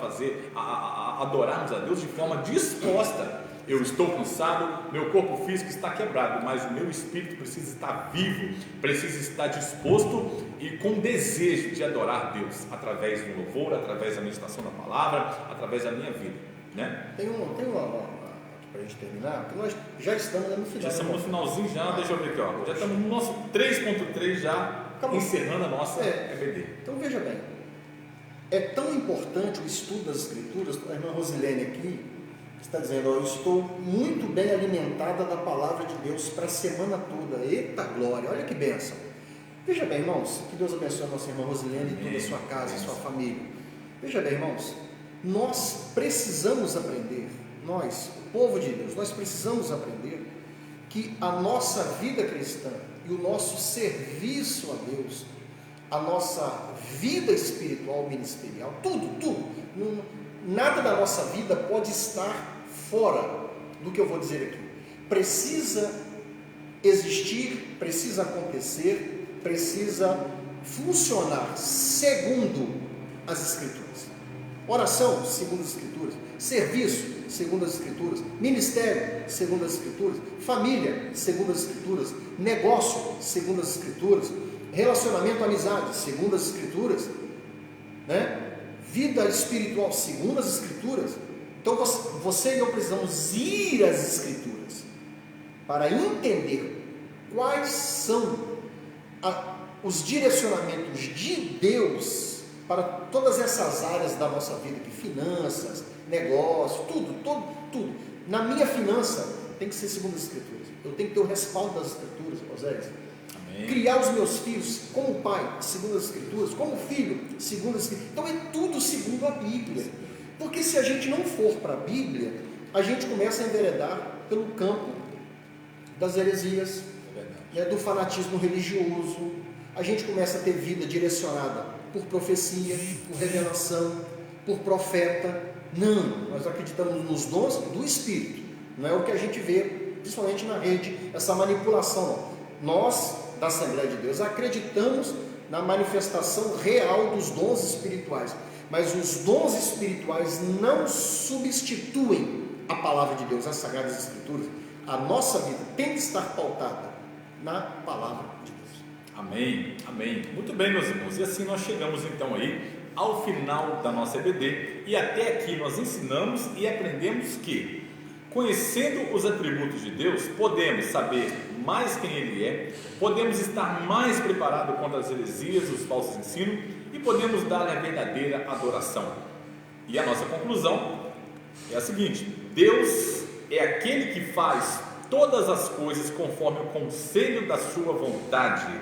adorarmos a Deus de forma disposta. Eu estou cansado, meu corpo físico está quebrado, mas o meu espírito precisa estar vivo, precisa estar disposto e com desejo de adorar Deus, através do louvor, através da meditação da palavra, através da minha vida, né? Tem uma para a gente terminar, porque nós já estamos no final. Já estamos no finalzinho já, deixa eu ver aqui, ó. Já estamos no nosso 3.3 já, encerrando a nossa EBD. Então veja bem, é tão importante o estudo das Escrituras. A irmã Rosilene aqui está dizendo, eu estou muito bem alimentada da palavra de Deus para a semana toda. Eita glória, olha que bênção. Veja bem, irmãos, que Deus abençoe a nossa irmã Rosilene e toda a sua casa, a sua família. Veja bem, irmãos, nós precisamos aprender, nós, o povo de Deus, nós precisamos aprender que a nossa vida cristã e o nosso serviço a Deus, a nossa vida espiritual, ministerial, tudo, nada da nossa vida pode estar fora do que eu vou dizer aqui. Precisa existir, precisa acontecer, precisa funcionar segundo as Escrituras. Oração, segundo as Escrituras. Serviço, segundo as Escrituras. Ministério, segundo as Escrituras. Família, segundo as Escrituras. Negócio, segundo as Escrituras. Relacionamento, amizade, segundo as Escrituras, né? Vida espiritual, segundo as Escrituras. Então você e eu precisamos ir às Escrituras para entender quais são os direcionamentos de Deus para todas essas áreas da nossa vida, que finanças, negócio, tudo. Na minha finança tem que ser segundo as Escrituras. Eu tenho que ter o respaldo das Escrituras, Osés. Criar os meus filhos como pai, segundo as Escrituras, como filho, segundo as Escrituras. Então é tudo segundo a Bíblia. Porque se a gente não for para a Bíblia, a gente começa a enveredar pelo campo das heresias, do fanatismo religioso. A gente começa a ter vida direcionada por profecia, por revelação, por profeta. Não, nós acreditamos nos dons do Espírito. Não é o que a gente vê, principalmente na rede, essa manipulação. Nós, da Assembleia de Deus, acreditamos na manifestação real dos dons espirituais, mas os dons espirituais não substituem a palavra de Deus, as Sagradas Escrituras. A nossa vida tem que estar pautada na palavra de Deus. Amém, amém. Muito bem, meus irmãos, e assim nós chegamos então aí ao final da nossa EBD, e até aqui nós ensinamos e aprendemos que, conhecendo os atributos de Deus, podemos saber mais quem Ele é, podemos estar mais preparados contra as heresias, os falsos ensinos, e podemos dar a verdadeira adoração. E a nossa conclusão é a seguinte: Deus é aquele que faz todas as coisas conforme o conselho da sua vontade.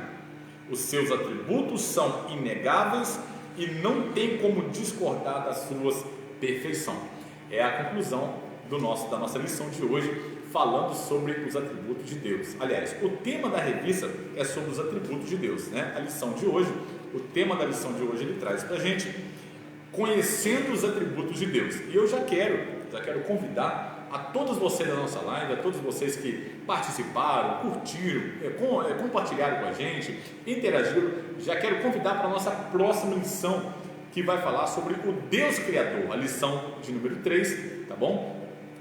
Os seus atributos são inegáveis e não tem como discordar das suas perfeições. É a conclusão da nossa lição de hoje, falando sobre os atributos de Deus. Aliás, o tema da revista é sobre os atributos de Deus, né? A lição de hoje, o tema da lição de hoje, ele traz para a gente conhecendo os atributos de Deus. E eu já quero convidar a todos vocês da nossa live, a todos vocês que participaram, curtiram, compartilharam com a gente, interagiram. Já quero convidar para a nossa próxima lição, que vai falar sobre o Deus Criador, a lição de número 3, tá bom?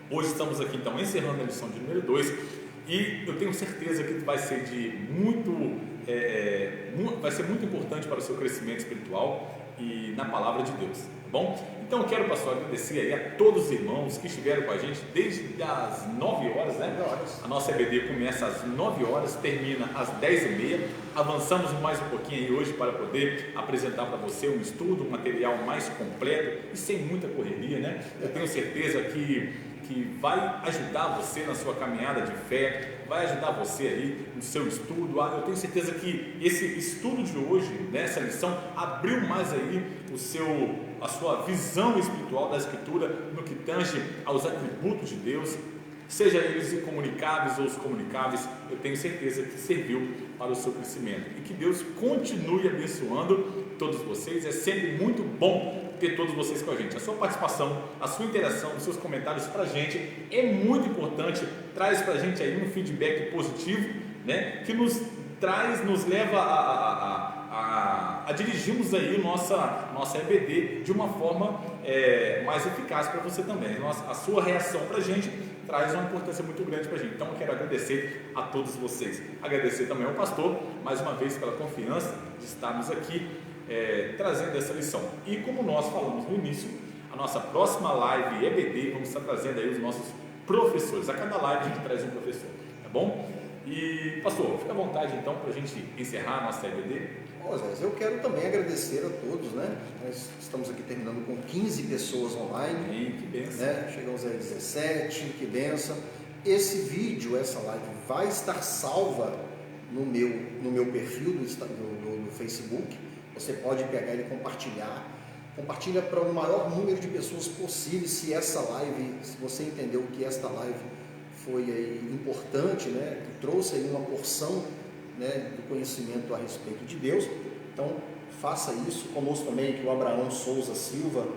Hoje estamos aqui então encerrando a lição de número 2, e eu tenho certeza que vai ser vai ser muito importante para o seu crescimento espiritual e na palavra de Deus, tá bom? Então eu quero, pastor, agradecer aí a todos os irmãos que estiveram com a gente desde as 9 horas, né? 9 horas. A nossa EBD começa às 9 horas, termina às 10h30. Avançamos mais um pouquinho aí hoje para poder apresentar para você um estudo, um material mais completo e sem muita correria, né? Eu tenho certeza que vai ajudar você na sua caminhada de fé, vai ajudar você aí no seu estudo. Eu tenho certeza que esse estudo de hoje, nessa lição, abriu mais aí a sua visão espiritual da Escritura no que tange aos atributos de Deus, seja eles incomunicáveis ou os comunicáveis. Eu tenho certeza que serviu para o seu crescimento e que Deus continue abençoando todos vocês. É sempre muito bom ter todos vocês com a gente. A sua participação, a sua interação, os seus comentários para a gente é muito importante, traz para a gente aí um feedback positivo, né? Que nos leva a dirigirmos aí nossa EBD de uma forma mais eficaz para você também. A sua reação para a gente traz uma importância muito grande para a gente. Então eu quero agradecer a todos vocês, agradecer também ao pastor mais uma vez pela confiança de estarmos aqui trazendo essa lição. E como nós falamos no início, a nossa próxima live EBD, vamos estar trazendo aí os nossos professores. A cada live a gente traz um professor, tá bom? E pastor, fica à vontade então para a gente encerrar a nossa EBD. Zé, eu quero também agradecer a todos, né? Nós estamos aqui terminando com 15 pessoas online. Que bênção. Né? Chegamos a 17, que bênção. Esse vídeo, essa live vai estar salva no meu perfil do Facebook. Você pode pegar ele e compartilha para o maior número de pessoas possível. Se você entendeu que esta live foi aí importante, né, que trouxe aí uma porção, né, do conhecimento a respeito de Deus, então faça isso. Conosco também aqui o Abraão Souza Silva,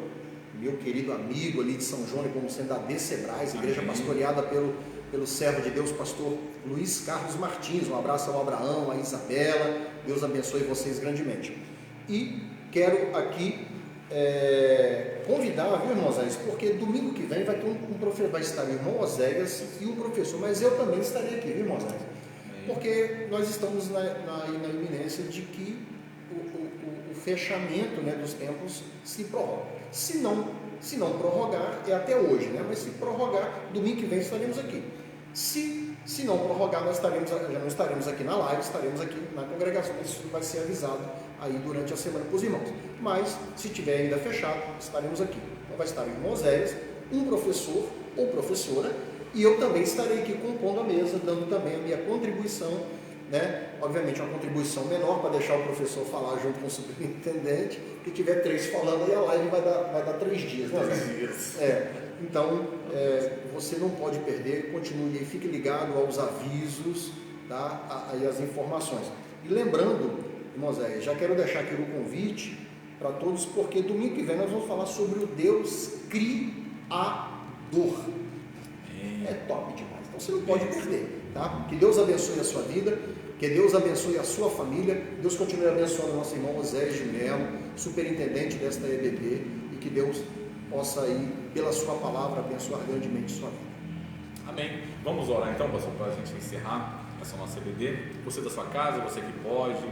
meu querido amigo ali de São João, como sendo da Decebrais, igreja pastoreada pelo servo de Deus, pastor Luiz Carlos Martins. Um abraço ao Abraão, à Isabela, Deus abençoe vocês grandemente. E quero aqui convidar, viu, irmão Oséias, porque domingo que vem vai estar o irmão Oséias e o professor, mas eu também estarei aqui, viu, irmão Oséias? Porque nós estamos na iminência de que o fechamento, né, dos templos se prorroga. Se não prorrogar, é até hoje, né? Mas se prorrogar, domingo que vem estaremos aqui. Se não prorrogar, já não estaremos aqui na live, estaremos aqui na congregação. Isso vai ser avisado aí durante a semana para os irmãos. Mas, se tiver ainda fechado, estaremos aqui. Então vai estar o irmão Oséias, um professor ou professora, e eu também estarei aqui compondo a mesa, dando também a minha contribuição, né? Obviamente uma contribuição menor para deixar o professor falar junto com o superintendente. Se tiver 3 falando, aí a live vai dar 3 dias. Né? 3 dias. Então, você não pode perder, continue aí, fique ligado aos avisos, tá? Aí as informações. E lembrando, irmão Zé, já quero deixar aqui o convite para todos, porque domingo que vem nós vamos falar sobre o Deus Criador. É top demais, então você não pode perder, tá? Que Deus abençoe a sua vida, que Deus abençoe a sua família, Deus continue abençoando o nosso irmão Oséias de Melo, superintendente desta EBD, e que Deus possa aí, pela sua palavra, abençoar grandemente sua vida. Amém. Vamos orar então, pastor, para a gente encerrar essa nossa EBD. Você da sua casa, você que pode,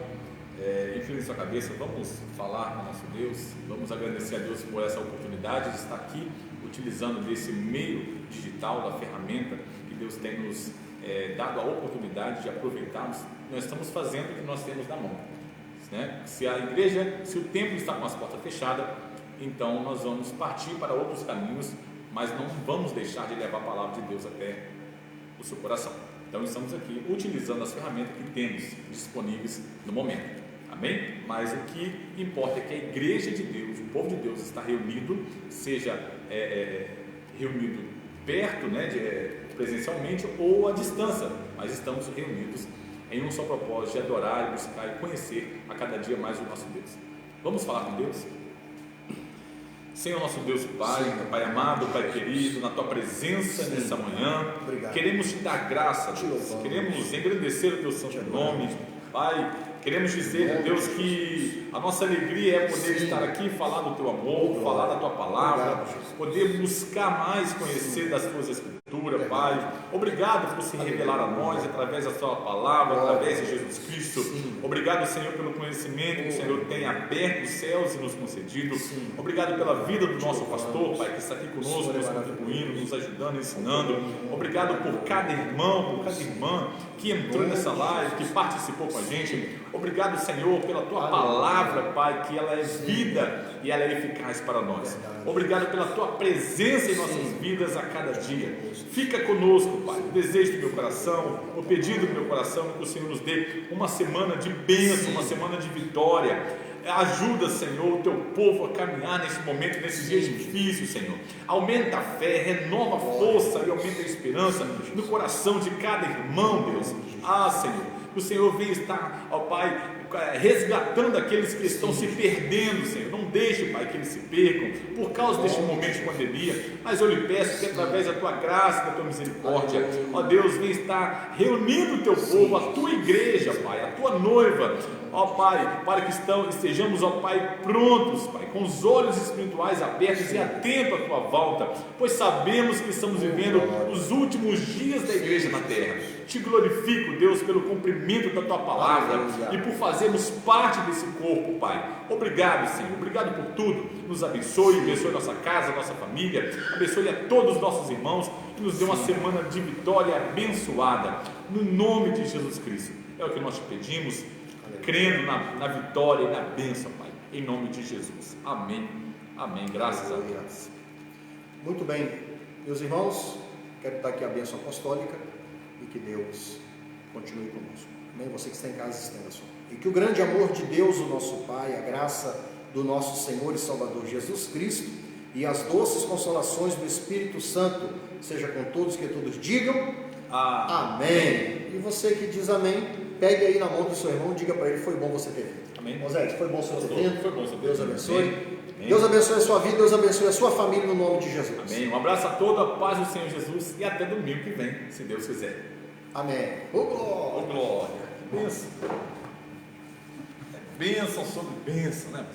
incline sua cabeça, vamos falar com o nosso Deus, vamos agradecer a Deus por essa oportunidade de estar aqui, utilizando desse meio digital, da ferramenta que Deus tem nos dado a oportunidade de aproveitarmos. Nós estamos fazendo o que nós temos na mão, né? Se a igreja, se o templo está com as portas fechadas, então nós vamos partir para outros caminhos, mas não vamos deixar de levar a palavra de Deus até o seu coração. Então estamos aqui utilizando as ferramentas que temos disponíveis no momento. Amém? Mas o que importa é que a igreja de Deus, o povo de Deus está reunido, seja reunido perto, né, presencialmente ou à distância, mas estamos reunidos em um só propósito, de adorar e buscar e conhecer a cada dia mais o nosso Deus. Vamos falar com Deus? Senhor nosso Deus Pai, Sim. Pai amado, Pai querido, na Tua presença Sim. nessa manhã, Obrigado. queremos Te dar graça, Te Deus. louvamos. Queremos engrandecer o Teu santo Te nome, Pai. Queremos dizer, Deus, que a nossa alegria é poder Sim. estar aqui, falar do Teu amor, Glória. falar da Tua palavra, Obrigado, Jesus. poder buscar mais conhecer das Tuas Escrituras, Escritura, Pai. Obrigado por se revelar a nós através da Sua palavra, através de Jesus Cristo. Obrigado, Senhor, pelo conhecimento que o Senhor tem aberto os céus e nos concedido. Obrigado pela vida do nosso pastor, Pai, que está aqui conosco, nos contribuindo, nos ajudando, ensinando. Obrigado por cada irmão, por cada irmã que entrou nessa live, que participou com a gente. Obrigado, Senhor, pela Tua palavra, Pai, que ela é vida e ela é eficaz para nós. Obrigado pela Tua presença em nossas vidas a cada dia. Fica conosco, Pai. O desejo do meu coração, o pedido do meu coração é que o Senhor nos dê uma semana de bênção, uma semana de vitória. Ajuda, Senhor, o Teu povo a caminhar nesse momento, nesses dias difíceis, Senhor. Aumenta a fé, renova a força e aumenta a esperança no coração de cada irmão, Deus. Senhor, o Senhor vem estar, ó Pai, resgatando aqueles que estão se perdendo, Senhor. Não deixe, Pai, que eles se percam por causa deste momento de pandemia, mas eu lhe peço que através da Tua graça, da Tua misericórdia, ó Deus, vem estar reunindo o Teu povo, a Tua igreja, Pai, a Tua noiva, ó Pai, para que estejamos, ó Pai, prontos, Pai, com os olhos espirituais abertos e atentos à Tua volta, pois sabemos que estamos vivendo os últimos dias da igreja na terra. Te glorifico, Deus, pelo cumprimento da Tua palavra e por fazermos parte desse corpo, Pai. Obrigado, Senhor, obrigado por tudo. Nos abençoe nossa casa, nossa família, abençoe a todos os nossos irmãos e nos dê uma semana de vitória abençoada, no nome de Jesus Cristo. É o que nós te pedimos, crendo na vitória e na bênção, Pai, em nome de Jesus. Amém, amém, graças a Deus. Muito bem, meus irmãos, quero dar aqui a bênção apostólica e que Deus continue conosco. Amém? Você que está em casa, estenda a sua mão. E que o grande amor de Deus, o nosso Pai, a graça do nosso Senhor e Salvador Jesus Cristo e as doces consolações do Espírito Santo seja com todos, que todos digam amém. E você que diz amém, pegue aí na mão do seu irmão e diga para ele: foi bom você ter vindo. Amém. Moisés, foi bom você ter vindo. Foi bom você ter Deus vindo. abençoe. Amém. Deus abençoe a sua vida, Deus abençoe a sua família no nome de Jesus. Amém. Um abraço a toda a paz do Senhor Jesus e até domingo que vem, se Deus quiser. Amém. Glória. Glória. Que bênção. É bênção sobre bênção, né?